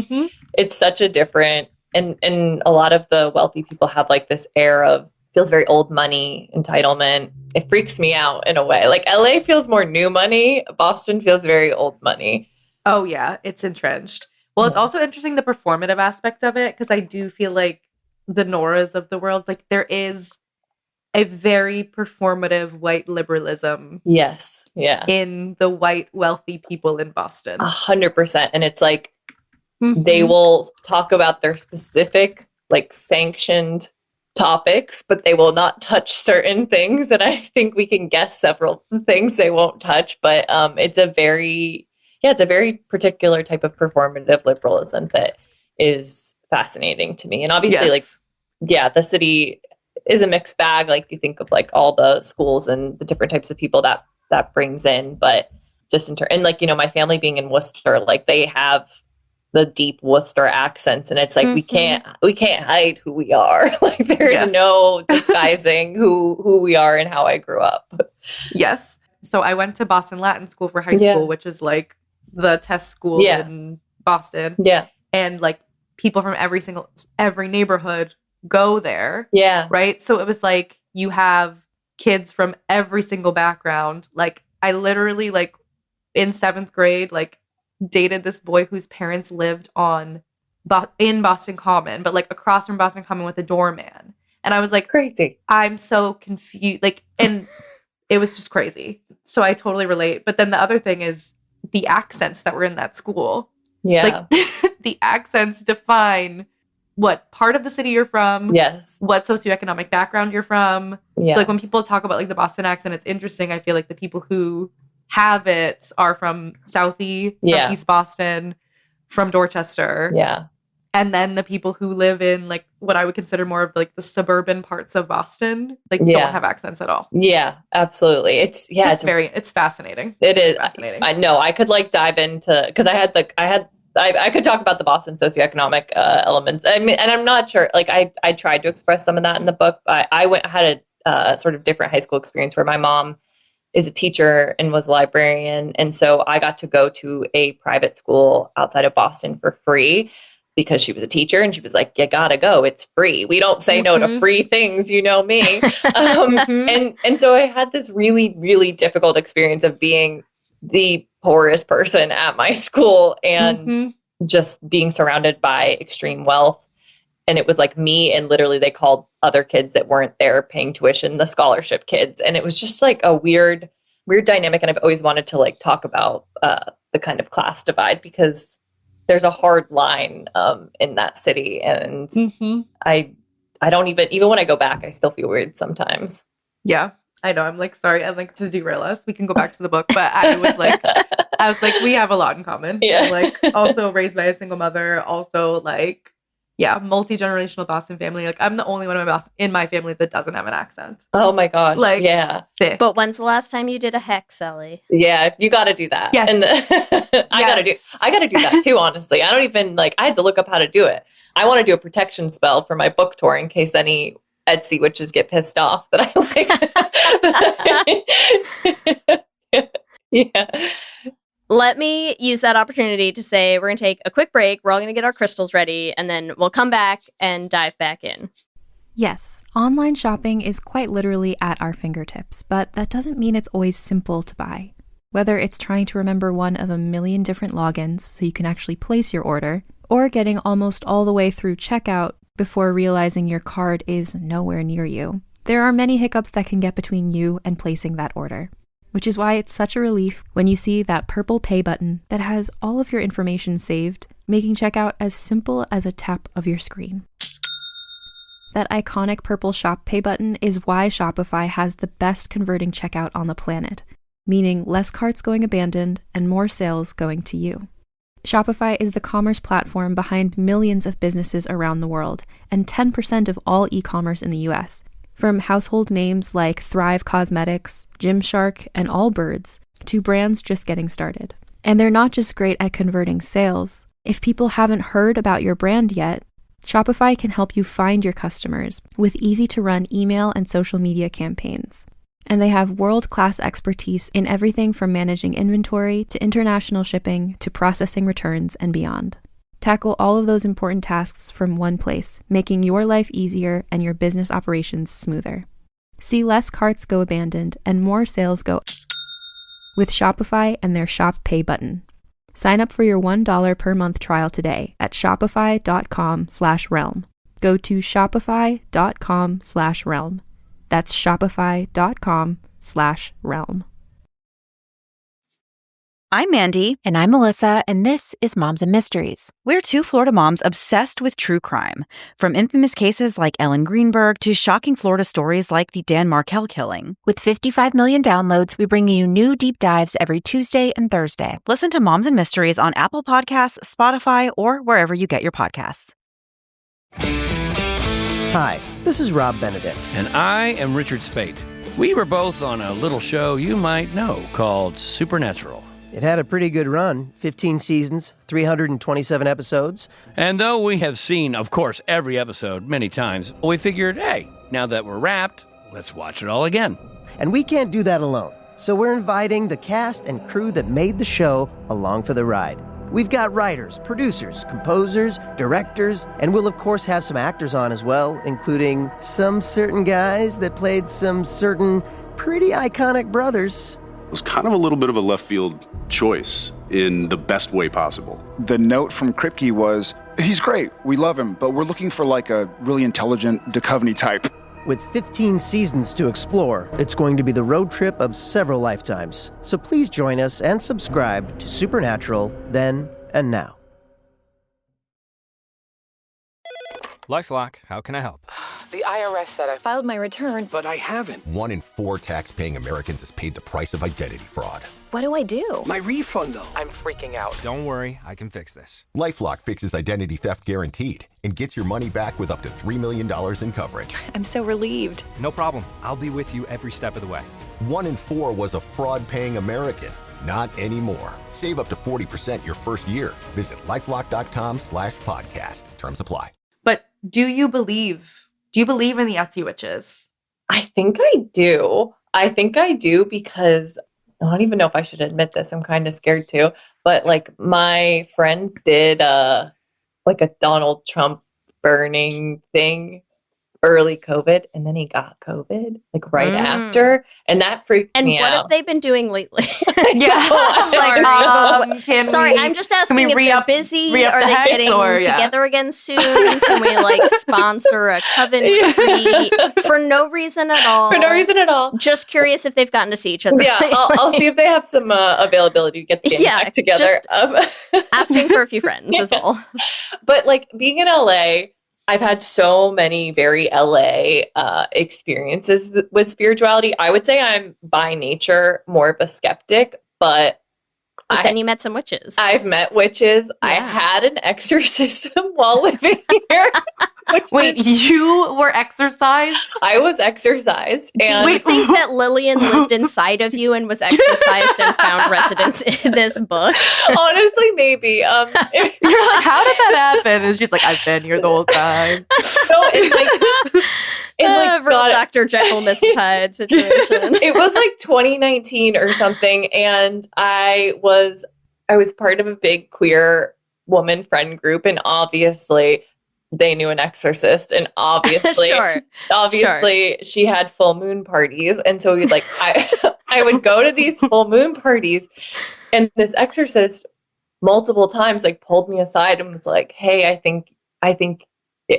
it's such a different, and a lot of the wealthy people have like this air of, feels very old money entitlement. It freaks me out in a way. Like LA feels more new money. Boston feels very old money. Oh yeah, it's entrenched. Well, it's also interesting, the performative aspect of it, because I do feel like the Noras of the world, like there is a very performative white liberalism. Yes. Yeah. In the white wealthy people in Boston. 100%. And it's like, they will talk about their specific, like, sanctioned topics, but they will not touch certain things. And I think we can guess several things they won't touch, but it's a very particular type of performative liberalism that is fascinating to me. And obviously, like, yeah, the city is a mixed bag. Like, you think of like all the schools and the different types of people that brings in, but just and like, you know, my family being in Worcester, like they have the deep Worcester accents, and it's like we can't hide who we are. Like there's no disguising who we are and how I grew up. Yes. So I went to Boston Latin School for high school, which is like the test school in Boston. Yeah. And like people from every neighborhood go there. Yeah. Right. So it was like you have kids from every single background. Like I literally, like in 7th grade, like dated this boy whose parents lived in Boston Common, but like across from Boston Common with a doorman. And I was like, crazy. I'm so confused. Like, and it was just crazy. So I totally relate. But then the other thing is the accents that were in that school. Yeah. Like the accents define what part of the city you're from. Yes. What socioeconomic background you're from. Yeah. So like when people talk about like the Boston accent, it's interesting. I feel like the people who have it are from Southie, from East Boston, from Dorchester. Yeah. And then the people who live in like what I would consider more of like the suburban parts of Boston, like don't have accents at all. Yeah, absolutely. It's fascinating. It is fascinating. I know. I could like dive into, because I could talk about the Boston socioeconomic elements. I mean, and I'm not sure, like I tried to express some of that in the book, but I had a sort of different high school experience where my mom is a teacher and was a librarian. And so I got to go to a private school outside of Boston for free because she was a teacher, and she was like, you gotta go. It's free. We don't say no to free things. You know me. And so I had this really, really difficult experience of being the poorest person at my school and just being surrounded by extreme wealth. And it was like me, and literally they called other kids that weren't there paying tuition the scholarship kids. And it was just like a weird dynamic. And I've always wanted to like talk about the kind of class divide, because there's a hard line in that city. And I don't even when I go back, I still feel weird sometimes. Yeah, I know. I'm like, sorry, I'd like to derail us. We can go back to the book. But I was like, we have a lot in common. Yeah. I'm like also raised by a single mother, also like, yeah, multi-generational Boston family. Like I'm the only one in my family that doesn't have an accent. Oh my gosh. Like, yeah. Thick. But when's the last time you did a hex, Ellie? Yeah, you got to do that. Yes. And I got to do that too, honestly. I don't even I had to look up how to do it. I want to do a protection spell for my book tour in case any Etsy witches get pissed off that I like. Yeah. Let me use that opportunity to say we're going to take a quick break. We're all going to get our crystals ready, and then we'll come back and dive back in. Yes, online shopping is quite literally at our fingertips, but that doesn't mean it's always simple to buy. Whether it's trying to remember one of a million different logins so you can actually place your order, or getting almost all the way through checkout before realizing your card is nowhere near you. There are many hiccups that can get between you and placing that order, which is why it's such a relief when you see that purple pay button that has all of your information saved, making checkout as simple as a tap of your screen. That iconic purple shop pay button is why Shopify has the best converting checkout on the planet, meaning less carts going abandoned and more sales going to you. Shopify is the commerce platform behind millions of businesses around the world and 10% of all e-commerce in the US. From household names like Thrive Cosmetics, Gymshark, and Allbirds, to brands just getting started. And they're not just great at converting sales. If people haven't heard about your brand yet, Shopify can help you find your customers with easy-to-run email and social media campaigns. And they have world-class expertise in everything from managing inventory to international shipping to processing returns and beyond. Tackle all of those important tasks from one place, making your life easier and your business operations smoother. See less carts go abandoned and more sales go with Shopify and their Shop Pay button. Sign up for your $1 per month trial today at shopify.com/realm. Go to shopify.com/realm. That's shopify.com/realm. I'm Mandy. And I'm Melissa, and this is Moms and Mysteries. We're two Florida moms obsessed with true crime. From infamous cases like Ellen Greenberg to shocking Florida stories like the Dan Markel killing. With 55 million downloads, we bring you new deep dives every Tuesday and Thursday. Listen to Moms and Mysteries on Apple Podcasts, Spotify, or wherever you get your podcasts. Hi, this is Rob Benedict. And I am Richard Spate. We were both on a little show you might know called Supernatural. It had a pretty good run, 15 seasons, 327 episodes. And though we have seen, of course, every episode many times, we figured, hey, now that we're wrapped, let's watch it all again. And we can't do that alone, so we're inviting the cast and crew that made the show along for the ride. We've got writers, producers, composers, directors, and we'll of course have some actors on as well, including some certain guys that played some certain pretty iconic brothers. It was kind of a little bit of a left field choice in the best way possible. The note from Kripke was, he's great, we love him, but we're looking for like a really intelligent Duchovny type. With 15 seasons to explore, it's going to be the road trip of several lifetimes. So please join us and subscribe to Supernatural Then and Now. LifeLock, how can I help? The IRS said I filed my return, but I haven't. 1 in 4 tax-paying Americans has paid the price of identity fraud. What do I do? My refund, though. I'm freaking out. Don't worry, I can fix this. LifeLock fixes identity theft guaranteed and gets your money back with up to $3 million in coverage. I'm so relieved. No problem. I'll be with you every step of the way. 1 in 4 was a fraud-paying American. Not anymore. Save up to 40% your first year. Visit LifeLock.com/podcast. Terms apply. But do you believe in the Etsy witches? I think I do. Because I don't even know if I should admit this. I'm kind of scared too. But like my friends did like a Donald Trump burning thing early COVID, and then he got COVID like right after, and that freaked me out. And what have they been doing lately? Sorry, I'm just asking if they're busy. Are they getting together again soon? Can we like sponsor a coven retreat for no reason at all? For no reason at all. Just curious if they've gotten to see each other. Yeah, I'll see if they have some availability to get the gang back together. Asking for a few friends is all. But like being in LA, I've had so many very LA experiences with spirituality. I would say I'm by nature more of a skeptic, but then you met some witches. I've met witches. Yeah. I had an exorcism while living here. Wait, you were exorcised? I was exorcised. Do you think that Lillian lived inside of you and was exorcised and found residence in this book? Honestly, maybe. You're like, how did that happen? And she's like, I've been here the whole time. No, real Dr. Jekyll, Mrs. Hyde situation. It was like 2019 or something, and I was part of a big queer woman friend group, and obviously they knew an exorcist, and obviously she had full moon parties, and so I would go to these full moon parties, and this exorcist multiple times like pulled me aside and was like, hey, I think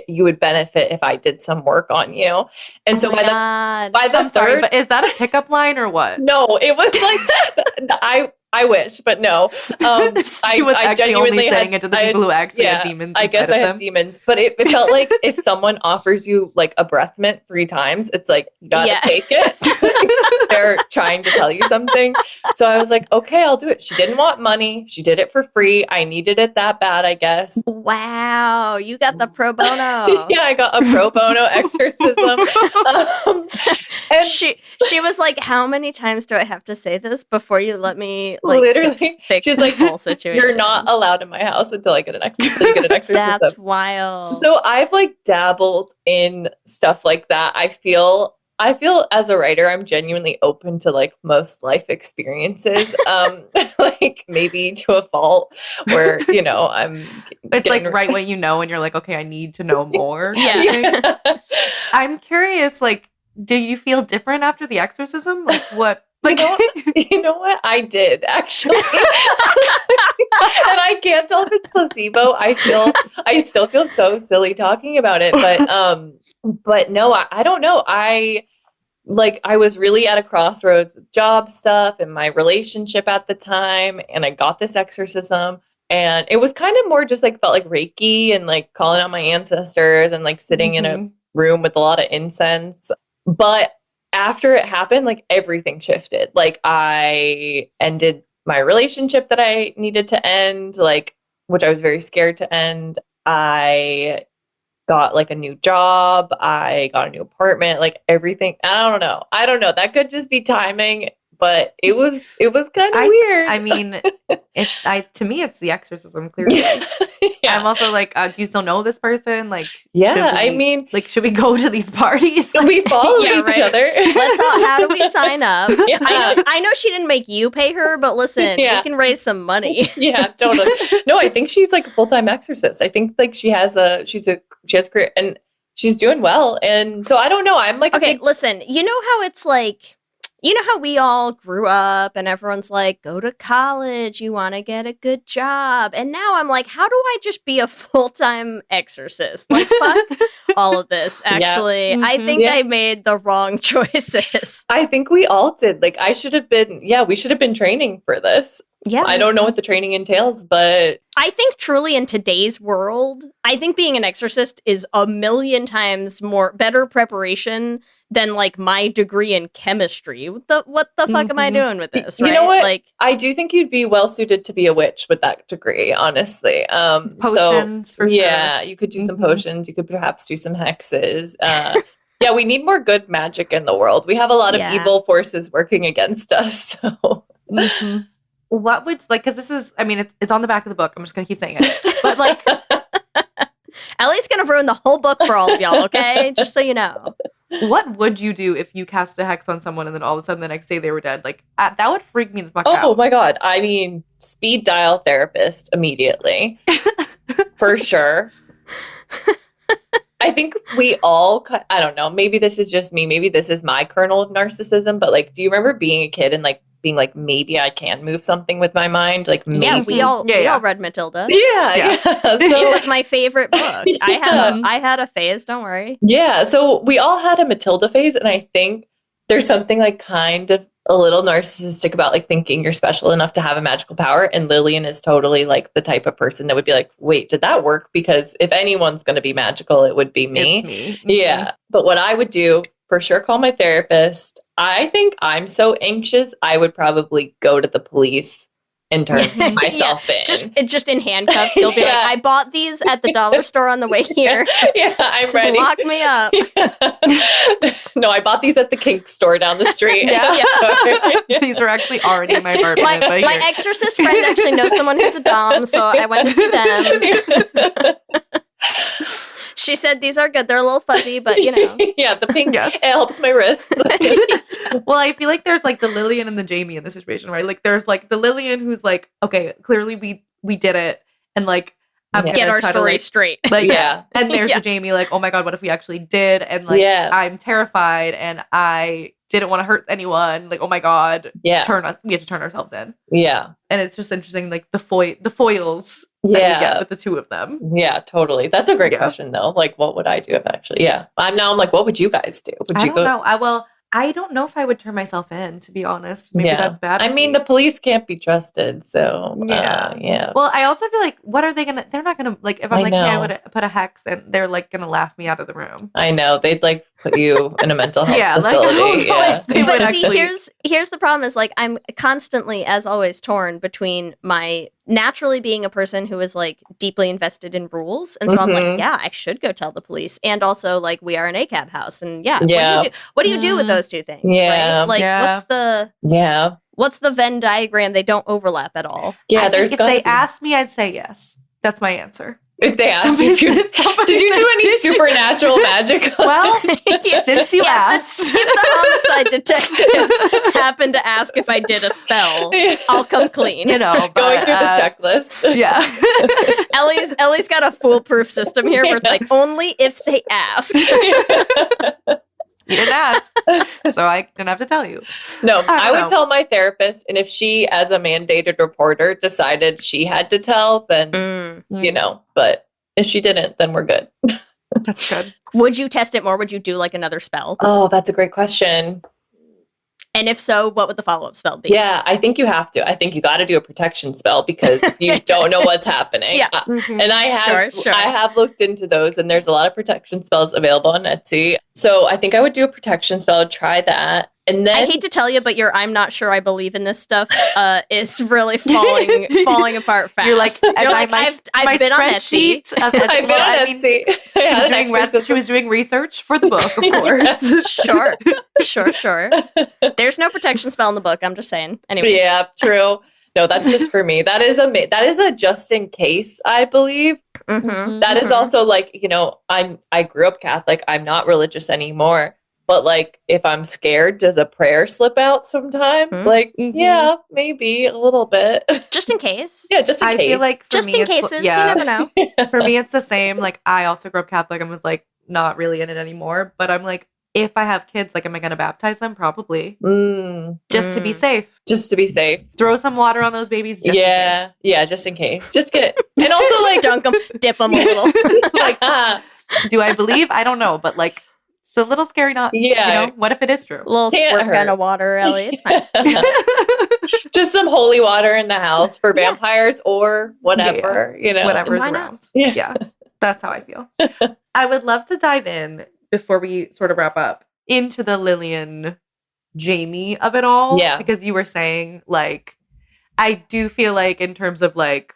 you would benefit if I did some work on you. And so by the I'm third, sorry, but is that a pickup line or what? no, it was like I wish, but no. She was I actually genuinely only saying it to the people who actually had demons. I guess I had demons, but it felt like if someone offers you like a breath mint 3 times, it's like you gotta take it. They're trying to tell you something. So I was like, okay, I'll do it. She didn't want money. She did it for free. I needed it that bad, I guess. Wow, you got the pro bono. Yeah, I got a pro bono exorcism. And she was like, how many times do I have to say this before you let me like literally fix she's this like, whole situation? You're not allowed in my house until I get an exorcism. That's wild. So I've like dabbled in stuff like that. I feel as a writer, I'm genuinely open to like most life experiences. Like maybe to a fault where, you know, it's like right when you know and you're like, okay, I need to know more. Yeah. I'm curious, like, do you feel different after the exorcism? Like what? Like, you know what? I did actually. And I can't tell if it's placebo. I still feel so silly talking about it, but no, I don't know. I was really at a crossroads with job stuff and my relationship at the time. And I got this exorcism and it was kind of more just like felt like Reiki and like calling on my ancestors and like sitting in a room with a lot of incense. But after it happened, like everything shifted. Like I ended my relationship that I needed to end, like, which I was very scared to end. I got like a new job. I got a new apartment, like everything. I don't know. That could just be timing, but it was kind of weird. I mean, to me, it's the exorcism, clearly. Yeah. I'm also like, do you still know this person? Like, should we go to these parties? We follow each other. How do we sign up? Yeah. I know she didn't make you pay her, but listen, we can raise some money. Yeah, totally. No, I think she's like a full-time exorcist. I think like she has a career and she's doing well. And so I don't know. I'm like, okay, listen, you know how it's like, you know how we all grew up and everyone's like, go to college, you want to get a good job. And now I'm like, how do I just be a full-time exorcist? Like, fuck all of this, actually. Yeah. I think I made the wrong choices. I think we all did. Like, we should have been training for this. Yeah. I don't know what the training entails, but I think truly in today's world, I think being an exorcist is a million times better preparation than like my degree in chemistry. What the fuck am I doing with this? Right? You know what? Like, I do think you'd be well suited to be a witch with that degree, honestly. Potions, for sure. Yeah, you could do some potions. You could perhaps do some hexes. Yeah, we need more good magic in the world. We have a lot of evil forces working against us. So. What would, like, because this is, I mean, it's on the back of the book. I'm just going to keep saying it. But, like, Ellie's going to ruin the whole book for all of y'all, okay? Just so you know. What would you do if you cast a hex on someone and then all of a sudden the next day they were dead? Like, that would freak me the fuck out. Oh, my God. I mean, speed dial therapist immediately. For sure. I think we all, I don't know, maybe this is just me. Maybe this is my kernel of narcissism. But, like, do you remember being a kid and, like, being like, maybe I can move something with my mind? Like, maybe. Yeah, we all read Matilda. Yeah. So it was my favorite book. I had a phase, don't worry. Yeah, so we all had a Matilda phase, and I think there's something like kind of a little narcissistic about like thinking you're special enough to have a magical power. And Lillian is totally like the type of person that would be like, wait, did that work? Because if anyone's going to be magical, it would be me. It's me. Yeah. But what I would do, for sure, call my therapist. I think I'm so anxious, I would probably go to the police and turn myself in. Just in handcuffs. You'll be like, I bought these at the dollar store on the way here. Yeah, I'm ready. Lock me up. Yeah. No, I bought these at the kink store down the street. These are actually already in my apartment. My exorcist friend actually knows someone who's a dom, so I went to see them. She said these are good. They're a little fuzzy, but you know. Yeah, the pink, it helps my wrists. Well, I feel like there's like the Lillian and the Jamie in this situation, right? Like there's like the Lillian who's like, okay, clearly we did it. And like, I'm get gonna our try to, story like, straight. Like, Yeah. and there's Yeah. the Jamie, like, oh my God, what if we actually did? And like, I'm terrified and I didn't want to hurt anyone. Like, oh my God, we have to turn ourselves in. Yeah. And it's just interesting, like the foils that we get with the two of them. Yeah, totally. That's a great question though. Like, what would I do if actually, I'm like, what would you guys do? Would I you don't know. I don't know if I would turn myself in, to be honest. Maybe that's bad. I mean, the police can't be trusted, so yeah. Well, I also feel like, what are they gonna? They're not gonna, like, if I'm like, hey, I would put a hex, and they're like gonna laugh me out of the room. I know they'd like put you in a mental health Like, facility. But see, here's the problem is like I'm constantly, as always, torn between my naturally being a person who is like deeply invested in rules, and so I'm like, yeah, I should go tell the police, and also like we are an ACAB house, and what do you do with those two things? Yeah, right? Like what's the Venn diagram? They don't overlap at all. Yeah, if they asked me, I'd say yes. That's my answer. If they asked you, did you do any supernatural magic? Well, since you asked. If the homicide detectives happen to ask if I did a spell, I'll come clean. You know, but, going through the checklist. Yeah. Ellie's got a foolproof system here where it's like, only if they ask. You didn't ask, so I didn't have to tell you. No, I would tell my therapist, and if she, as a mandated reporter, decided she had to tell, then, you know, but if she didn't, then we're good. That's good. Would you test it more? Would you do like another spell? Oh, that's a great question. And if so, what would the follow-up spell be? Yeah, I think you have to. I think you got to do a protection spell because you don't know what's happening. Yeah. And I have looked into those, and there's a lot of protection spells available on Etsy. So I think I would do a protection spell, try that. And then I hate to tell you, but I'm not sure I believe in this stuff is really falling apart fast. You're like, I've been on Etsy. I've been on Etsy. She was doing research for the book, of course. Sure. There's no protection spell in the book. I'm just saying. Anyway. Yeah, true. No, that's just for me. That is a just in case, I believe. That is also like, you know, I grew up Catholic. I'm not religious anymore. But like, if I'm scared, does a prayer slip out sometimes? Like, yeah, maybe a little bit. Just in case. Yeah, just in case. I feel like just in cases, you never know. For me, it's the same. Like, I also grew up Catholic and was like, not really in it anymore. But I'm like, if I have kids, like, am I going to baptize them? Probably. Just to be safe. Just to be safe. Throw some water on those babies just in case. Yeah, just in case. Just get, and also like, dunk them, dip them a little. Like, do I believe? I don't know. But like, it's a little scary not, you know, what if it is true? A little squirt gun of water, Ellie. It's fine. Just some holy water in the house for vampires or whatever, you know. Whatever's around. Yeah. That's how I feel. I would love to dive in, before we sort of wrap up, into the Lillian Jamie of it all. Yeah. Because you were saying, like, I do feel like in terms of like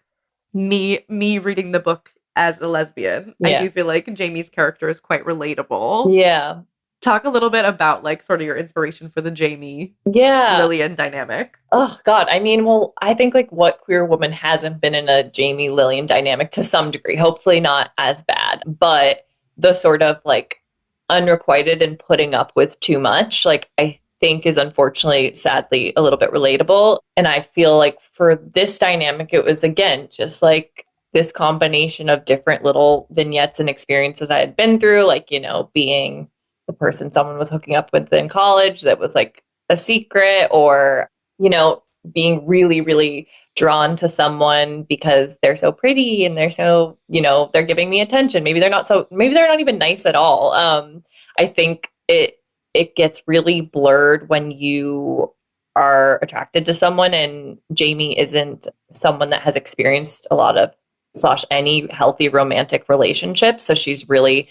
me reading the book as a lesbian, I do feel like Jamie's character is quite relatable. Yeah. Talk a little bit about like sort of your inspiration for the Jamie Lillian dynamic. Oh God. I mean, well, I think like what queer woman hasn't been in a Jamie Lillian dynamic to some degree, hopefully not as bad, but the sort of like unrequited and putting up with too much, like I think is unfortunately, sadly, a little bit relatable. And I feel like for this dynamic, it was again, just like this combination of different little vignettes and experiences I had been through, like, you know, being the person someone was hooking up with in college that was like a secret, or, you know, being really, really drawn to someone because they're so pretty and they're so, you know, they're giving me attention. Maybe they're not even nice at all. I think it gets really blurred when you are attracted to someone, and Jamie isn't someone that has experienced a lot of any healthy romantic relationship. So she's really,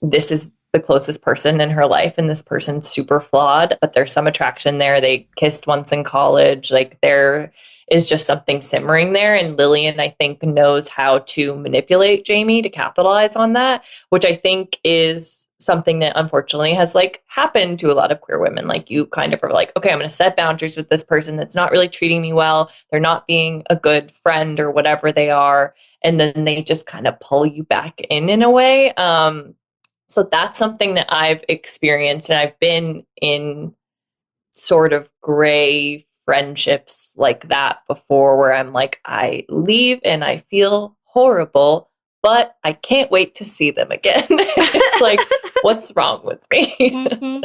this is the closest person in her life, and this person's super flawed, but there's some attraction there. They kissed once in college. Like there is just something simmering there. And Lillian, I think, knows how to manipulate Jamie to capitalize on that, which I think is something that unfortunately has like happened to a lot of queer women. Like you kind of are like, okay, I'm going to set boundaries with this person that's not really treating me well. They're not being a good friend or whatever they are. And then they just kind of pull you back in a way. So that's something that I've experienced, and I've been in sort of gray friendships like that before, where I'm like, I leave and I feel horrible, but I can't wait to see them again. It's like, what's wrong with me?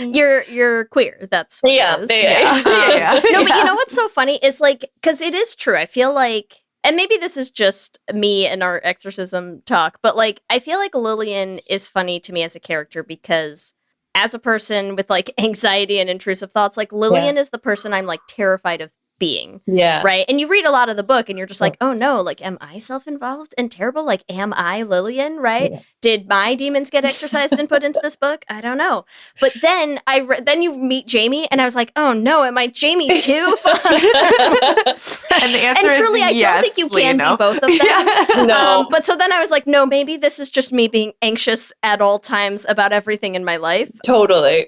You're queer. That's what Yeah, it is. yeah. No, but you know what's so funny is like, because it is true. I feel like, and maybe this is just me and our exorcism talk, but like, I feel like Lillian is funny to me as a character because as a person with like anxiety and intrusive thoughts, like Lillian is the person I'm like terrified of being. Yeah. Right. And you read a lot of the book and you're just like, oh no, like, am I self-involved and terrible? Like, am I Lillian? Right. Yeah. Did my demons get exorcised and put into this book? I don't know. But then then you meet Jamie and I was like, oh no, am I Jamie too? And the answer is truly, I yes, don't think you can be both of them. No. But so then I was like, no, maybe this is just me being anxious at all times about everything in my life. Totally.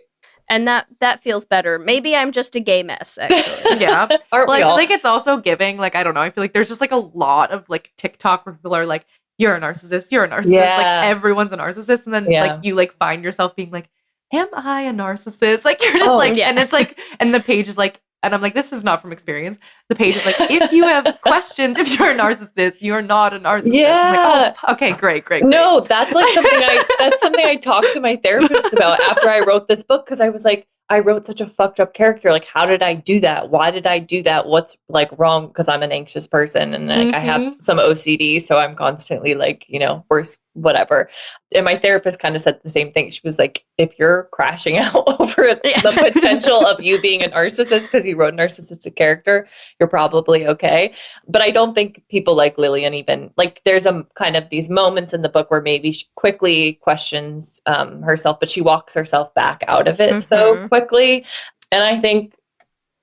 And that feels better. Maybe I'm just a gay mess, actually. Yeah. Aren't Well, we I feel all? like it's also giving, like, I don't know, I feel like there's just like a lot of like TikTok where people are like, you're a narcissist, you're a narcissist. Yeah. Like everyone's a narcissist. And then like you like find yourself being like, am I a narcissist? Like you're just and it's like, and the page is like, and I'm like, this is not from experience. The page is like, if you have questions, if you're a narcissist, you're not a narcissist. Yeah. I'm like, oh, okay, great. No, that's like something I talked to my therapist about after I wrote this book, because I was like, I wrote such a fucked up character. Like, how did I do that? Why did I do that? What's like wrong? Because I'm an anxious person and like I have some OCD, so I'm constantly like, worse, whatever. And my therapist kind of said the same thing. She was like, if you're crashing out over the potential of you being a narcissist because you wrote a narcissistic character, you're probably okay. But I don't think people like Lillian even, like, there's a kind of these moments in the book where maybe she quickly questions herself, but she walks herself back out of it so quickly. And I think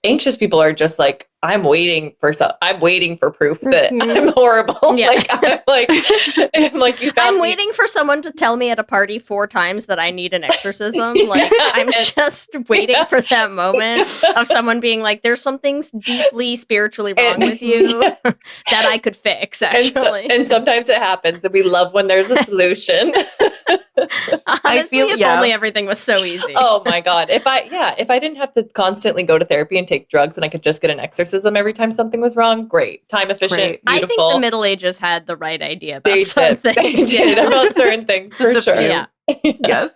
anxious people are just like, I'm waiting for proof that I'm horrible. Yeah. I'm waiting for someone to tell me at a party 4 times that I need an exorcism. Like, I'm just waiting for that moment of someone being like, there's something deeply spiritually wrong with you that I could fix, actually. And sometimes it happens, and we love when there's a solution. Honestly, if only everything was so easy. Oh my God. If I didn't have to constantly go to therapy and take drugs and I could just get an exorcism every time something was wrong, great. Time efficient, beautiful. I think the Middle Ages had the right idea about some things. They did about certain things, for sure. Yeah. Yes.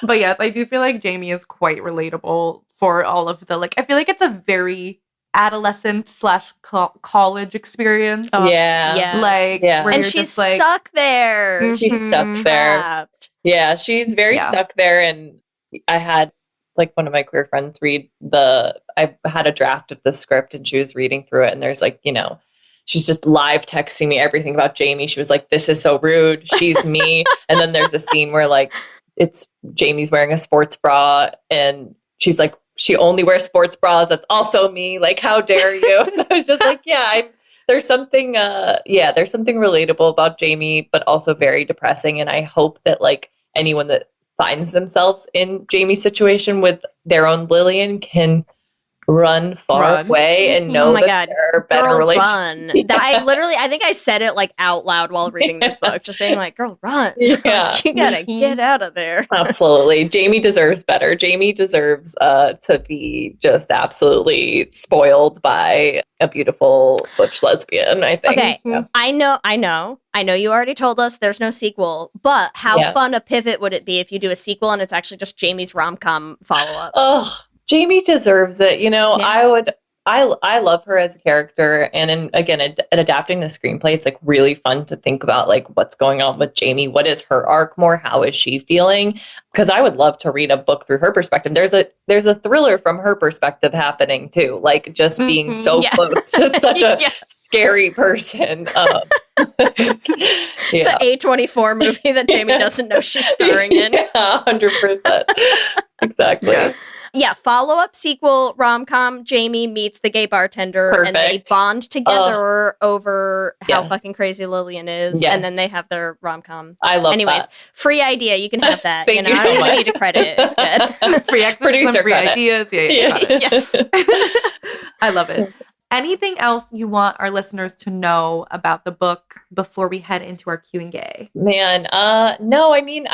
But yes, I do feel like Jamie is quite relatable for all of the, like, I feel like it's a very adolescent / college experience. Yeah. Like, where and you're she's just like, stuck there. She's stuck there. Trapped. Yeah, she's very stuck there. And I had like one of my queer friends I had a draft of the script and she was reading through it, and there's like, she's just live texting me everything about Jamie. She was like, this is so rude. She's me. And then there's a scene where like it's Jamie's wearing a sports bra and she's like, she only wears sports bras. That's also me. Like, how dare you? And I was just like, there's something relatable about Jamie, but also very depressing. And I hope that like anyone that finds themselves in Jamie's situation with their own Lillian can run far away and know that there are better relationships. I think I said it like out loud while reading this book, just being like, girl, run. Yeah. You gotta get out of there. Absolutely. Jamie deserves better. Jamie deserves to be just absolutely spoiled by a beautiful butch lesbian, I think. Okay. Yeah. I know you already told us there's no sequel, but how fun a pivot would it be if you do a sequel and it's actually just Jamie's rom-com follow-up? Oh, Jamie deserves it. I love her as a character. And again, at adapting the screenplay, it's like really fun to think about like what's going on with Jamie. What is her arc more? How is she feeling? Because I would love to read a book through her perspective. There's a thriller from her perspective happening too. Like just being so close to such a scary person. It's an A24 movie that Jamie doesn't know she's starring in. Yeah, 100%. Exactly. Yes. Yeah, follow-up sequel rom-com, Jamie meets the gay bartender and they bond together over how fucking crazy Lillian is. Yes. And then they have their rom-com. I love Anyways, free idea. You can have that. Thank you so I don't much. even need to credit. It's good. free access, Producer free credit. ideas. Yeah. I love it. Anything else you want our listeners to know about the book before we head into our Q&A? Man, no, I mean,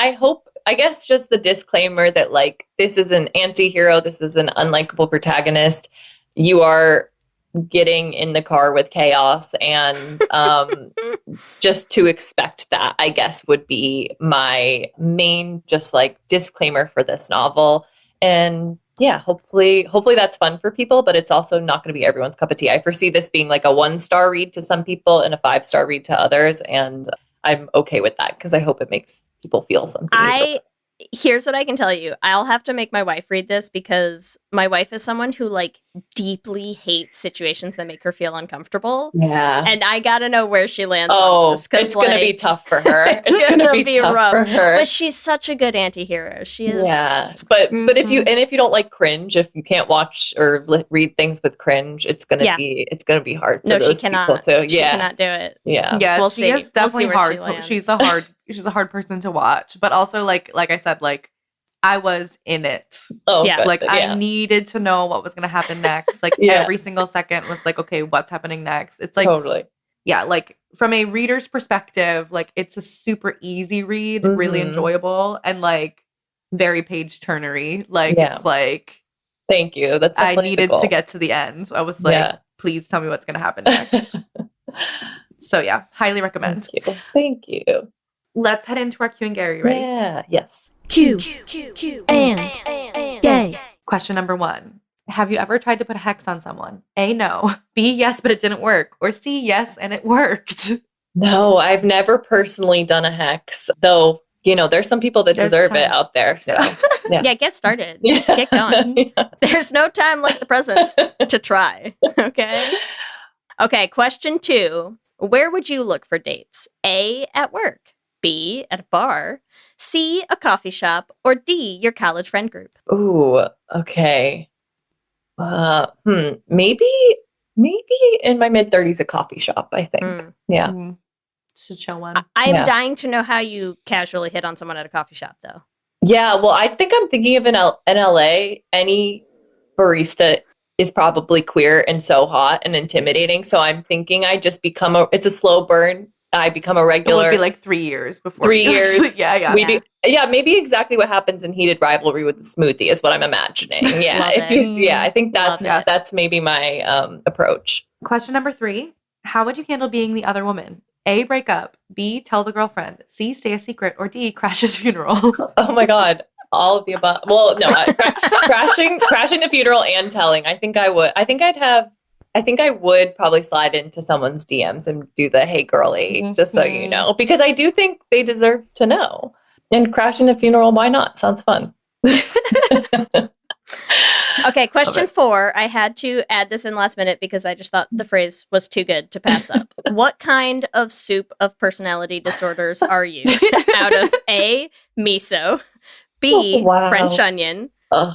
I guess just the disclaimer that like, this is an anti-hero. This is an unlikable protagonist. You are getting in the car with chaos, and just to expect that, I guess, would be my main just like disclaimer for this novel. And yeah, hopefully that's fun for people, but it's also not going to be everyone's cup of tea. I foresee this being like a 1-star read to some people and a 5-star read to others, and I'm okay with that because I hope it makes people feel something. Here's what I can tell you. I'll have to make my wife read this because my wife is someone who like deeply hates situations that make her feel uncomfortable. Yeah. And I got to know where she lands on this. It's going to be tough for her. It's going to be tough rough for her. But she's such a good anti-hero. She is. Yeah. But if you don't like cringe, if you can't watch or read things with cringe, it's going to be hard for those people to. She cannot do it. Yeah. Yeah, we'll she is definitely hard. She's a hard person to watch, but also like I said, like I was in it. Oh, yeah. Good. I needed to know what was going to happen next. Like every single second was like, okay, what's happening next? It's like, totally. Yeah. Like from a reader's perspective, like it's a super easy read, really enjoyable, and like very page turnery. Like it's like, thank you. That's I needed to get to the end. I was like, please tell me what's going to happen next. So yeah, highly recommend. Thank you. Let's head into our Q and Gary. Ready? Yeah. Yes. Q and Gay. Question number 1. Have you ever tried to put a hex on someone? A, no. B, yes, but it didn't work. Or C, yes, and it worked. No, I've never personally done a hex, though, you know, there's some people that deserve it out there. So yeah, get started. Get going. There's no time like the present to try. Okay, question 2. Where would you look for dates? A, at work. B, at a bar. C, a coffee shop. Or D, your college friend group. Ooh, okay. Maybe in my mid-30s, a coffee shop, I think. Yeah. Just a chill one. I'm dying to know how you casually hit on someone at a coffee shop, though. Yeah, well, I'm thinking of in LA, any barista is probably queer and so hot and intimidating. So I'm thinking I just it's a slow burn. I become a regular. It would be like 3 years before. 3 years. Yeah. Maybe exactly what happens in heated rivalry with the smoothie is what I'm imagining. Yeah. I think that's maybe my approach. Question number 3. How would you handle being the other woman? A, break up. B, tell the girlfriend. C, stay a secret. Or D, crash his funeral. Oh my God. All of the above. Well, no, crashing the funeral and telling. I think I would. I think I would probably slide into someone's DMs and do the hey girly, just so you know, because I do think they deserve to know. And crashing the funeral, why not? Sounds fun. Okay, question 4. I had to add this in last minute because I just thought the phrase was too good to pass up. What kind of soup of personality disorders are you? Out of A, miso, B, French onion,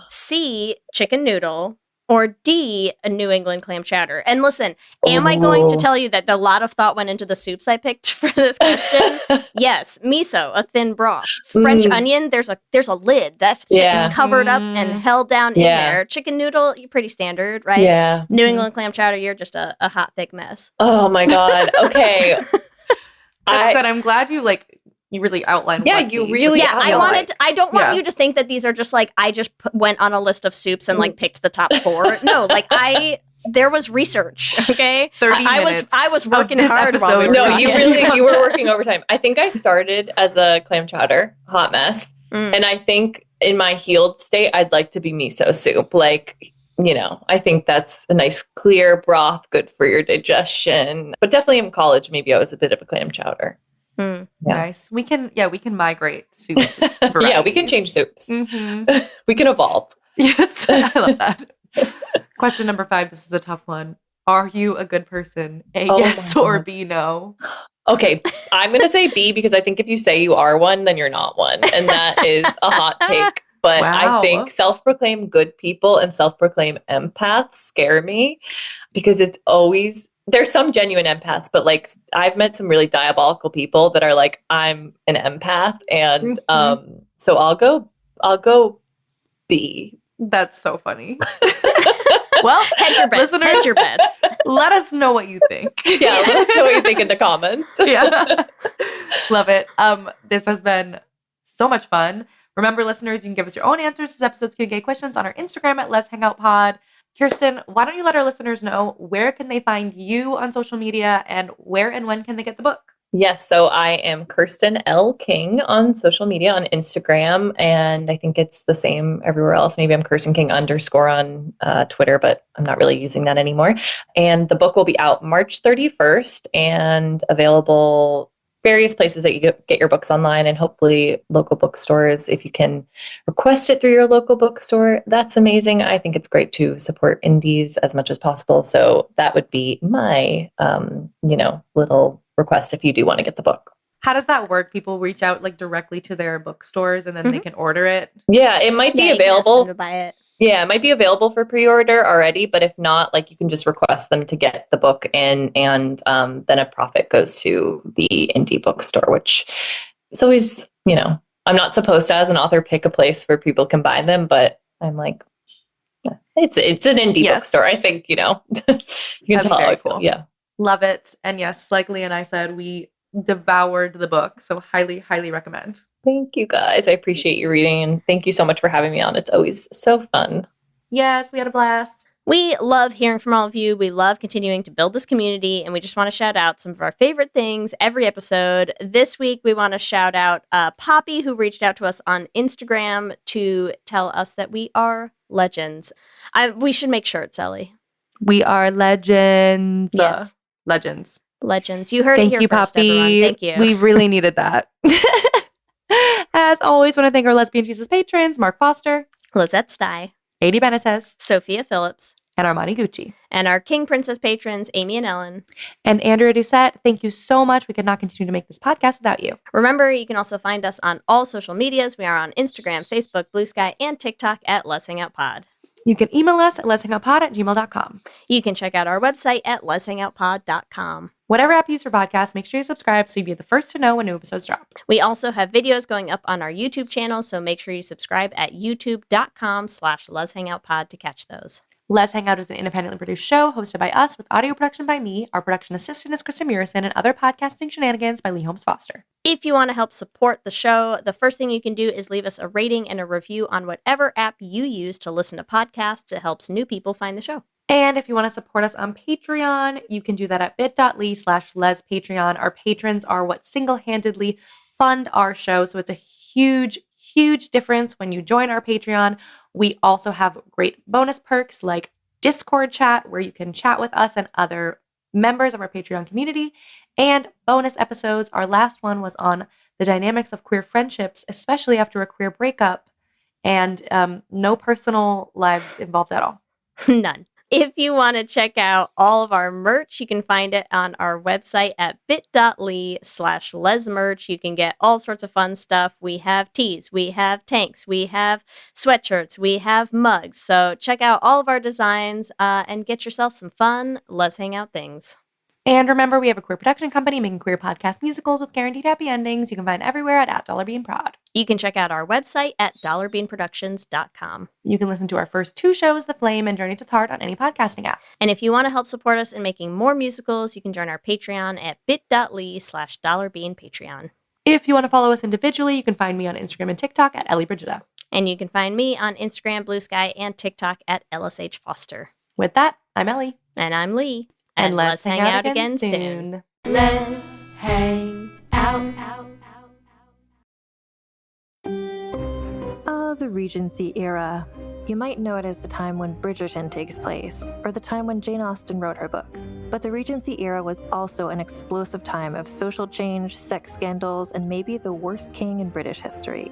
C, chicken noodle, or D, a New England clam chowder? And listen, am I going to tell you that a lot of thought went into the soups I picked for this question? Yes, miso, a thin broth. French onion, there's a lid that is covered up and held down in there. Chicken noodle, you're pretty standard, right? Yeah. New England clam chowder, you're just a hot, thick mess. Oh my God. Okay. That's good. I'm glad you really outlined. Yeah, you really. Yeah, I don't want you to think that these are just like I just went on a list of soups and like picked the top 4. No, like there was research. Okay, 30 minutes. I was working hard. You were working overtime. I think I started as a clam chowder hot mess, and I think in my healed state, I'd like to be miso soup. Like, you know, I think that's a nice clear broth, good for your digestion. But definitely in college, maybe I was a bit of a clam chowder. Yeah. Nice. We can migrate soup. Yeah, we can change soups. We can evolve. Yes, I love that. Question number 5. This is a tough one. Are you a good person? A, yes, or B, no? Okay, I'm going to say B because I think if you say you are one, then you're not one. And that is a hot take. But I think self-proclaimed good people and self-proclaimed empaths scare me because it's always... There's some genuine empaths, but like I've met some really diabolical people that are like, I'm an empath. And so I'll go B. That's so funny. Well, hedge your bets. Listeners, hedge your bets. Let us know what you think. Yeah, let us know what you think in the comments. Yeah. Love it. This has been so much fun. Remember, listeners, you can give us your own answers to this episode's Q&A questions on our Instagram at Lez Hang Out Pod. Kirsten, why don't you let our listeners know where can they find you on social media and where and when can they get the book? Yes, so I am Kirsten L. King on social media on Instagram, and I think it's the same everywhere else. Maybe I'm Kirsten King _ on Twitter, but I'm not really using that anymore. And the book will be out March 31st and available various places that you get your books online, and hopefully local bookstores. If you can request it through your local bookstore, that's amazing. I think it's great to support indies as much as possible. So that would be my, little request if you do want to get the book. How does that work? People reach out like directly to their bookstores and then they can order it? Yeah, it might be you can ask available. them to buy it. Yeah, it might be available for pre-order already, but if not, like you can just request them to get the book in, and then a profit goes to the indie bookstore, which is always, I'm not supposed to, as an author, pick a place where people can buy them, but I'm like, it's an indie bookstore. I think, you can tell how I feel. Cool. Yeah. Love it. And yes, like Leah and I said, we devoured the book. So highly, highly recommend. Thank you guys. I appreciate you reading, and thank you so much for having me on. It's always so fun. Yes, we had a blast. We love hearing from all of you. We love continuing to build this community, and we just want to shout out some of our favorite things every episode. This week, we want to shout out Poppy, who reached out to us on Instagram to tell us that we are legends. We should make shirts, Ellie. We are legends. Yes. Legends. Legends. You heard Thank it here you, first, Poppy. everyone. Thank you. We really needed that. As always, want to thank our Lesbian Jesus patrons, Mark Foster, Lizette Stye, Adi Benitez, Sophia Phillips, and Armani Gucci. And our King Princess patrons, Amy and Ellen. And Andrea Doucette, thank you so much. We could not continue to make this podcast without you. Remember, you can also find us on all social medias. We are on Instagram, Facebook, Blue Sky, and TikTok at Lez Hang Out Pod. You can email us at lezhangoutpod@gmail.com. You can check out our website at lezhangoutpod.com. Whatever app you use for podcasts, make sure you subscribe so you'll be the first to know when new episodes drop. We also have videos going up on our YouTube channel, so make sure you subscribe at youtube.com/lezhangoutpod to catch those. Lez Hang Out is an independently produced show hosted by us with audio production by me. Our production assistant is Kristen Murison, and other podcasting shenanigans by Lee Holmes Foster. If you want to help support the show, the first thing you can do is leave us a rating and a review on whatever app you use to listen to podcasts. It helps new people find the show. And if you want to support us on Patreon, you can do that at bit.ly/LezPatreon. Our patrons are what single-handedly fund our show, so it's a huge difference when you join our Patreon. We also have great bonus perks like Discord chat, where you can chat with us and other members of our Patreon community, and bonus episodes. Our last one was on the dynamics of queer friendships, especially after a queer breakup, and no personal lives involved at all. None. If you want to check out all of our merch, you can find it on our website at bit.ly/lesmerch. You can get all sorts of fun stuff. We have tees, we have tanks, we have sweatshirts, we have mugs. So check out all of our designs and get yourself some fun Lez Hang Out things. And remember, we have a queer production company making queer podcast musicals with guaranteed happy endings. You can find everywhere at $beanprod. You can check out our website at dollarbeanproductions.com. You can listen to our first 2 shows, The Flame and Journey to Tart, on any podcasting app. And if you want to help support us in making more musicals, you can join our Patreon at bit.ly/dollarbeanpatreon. If you want to follow us individually, you can find me on Instagram and TikTok at Ellie Brigida. And you can find me on Instagram, Blue Sky, and TikTok at LSH Foster. With that, I'm Ellie. And I'm Lee. And let's hang out again soon. Let's hang out. Oh, the Regency era. You might know it as the time when Bridgerton takes place, or the time when Jane Austen wrote her books. But the Regency era was also an explosive time of social change, sex scandals, and maybe the worst king in British history.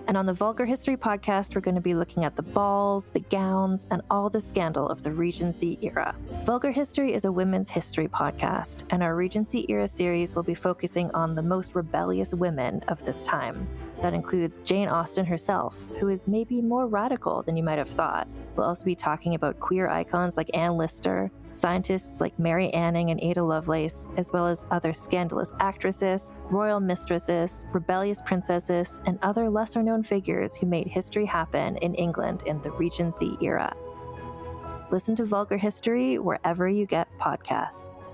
And on the Vulgar History podcast, we're going to be looking at the balls, the gowns, and all the scandal of the Regency era. Vulgar History is a women's history podcast, and our Regency era series will be focusing on the most rebellious women of this time. That includes Jane Austen herself, who is maybe more radical than you might have thought. We'll also be talking about queer icons like Anne Lister, scientists like Mary Anning and Ada Lovelace, as well as other scandalous actresses, royal mistresses, rebellious princesses, and other lesser-known figures who made history happen in England in the Regency era. Listen to Vulgar History wherever you get podcasts.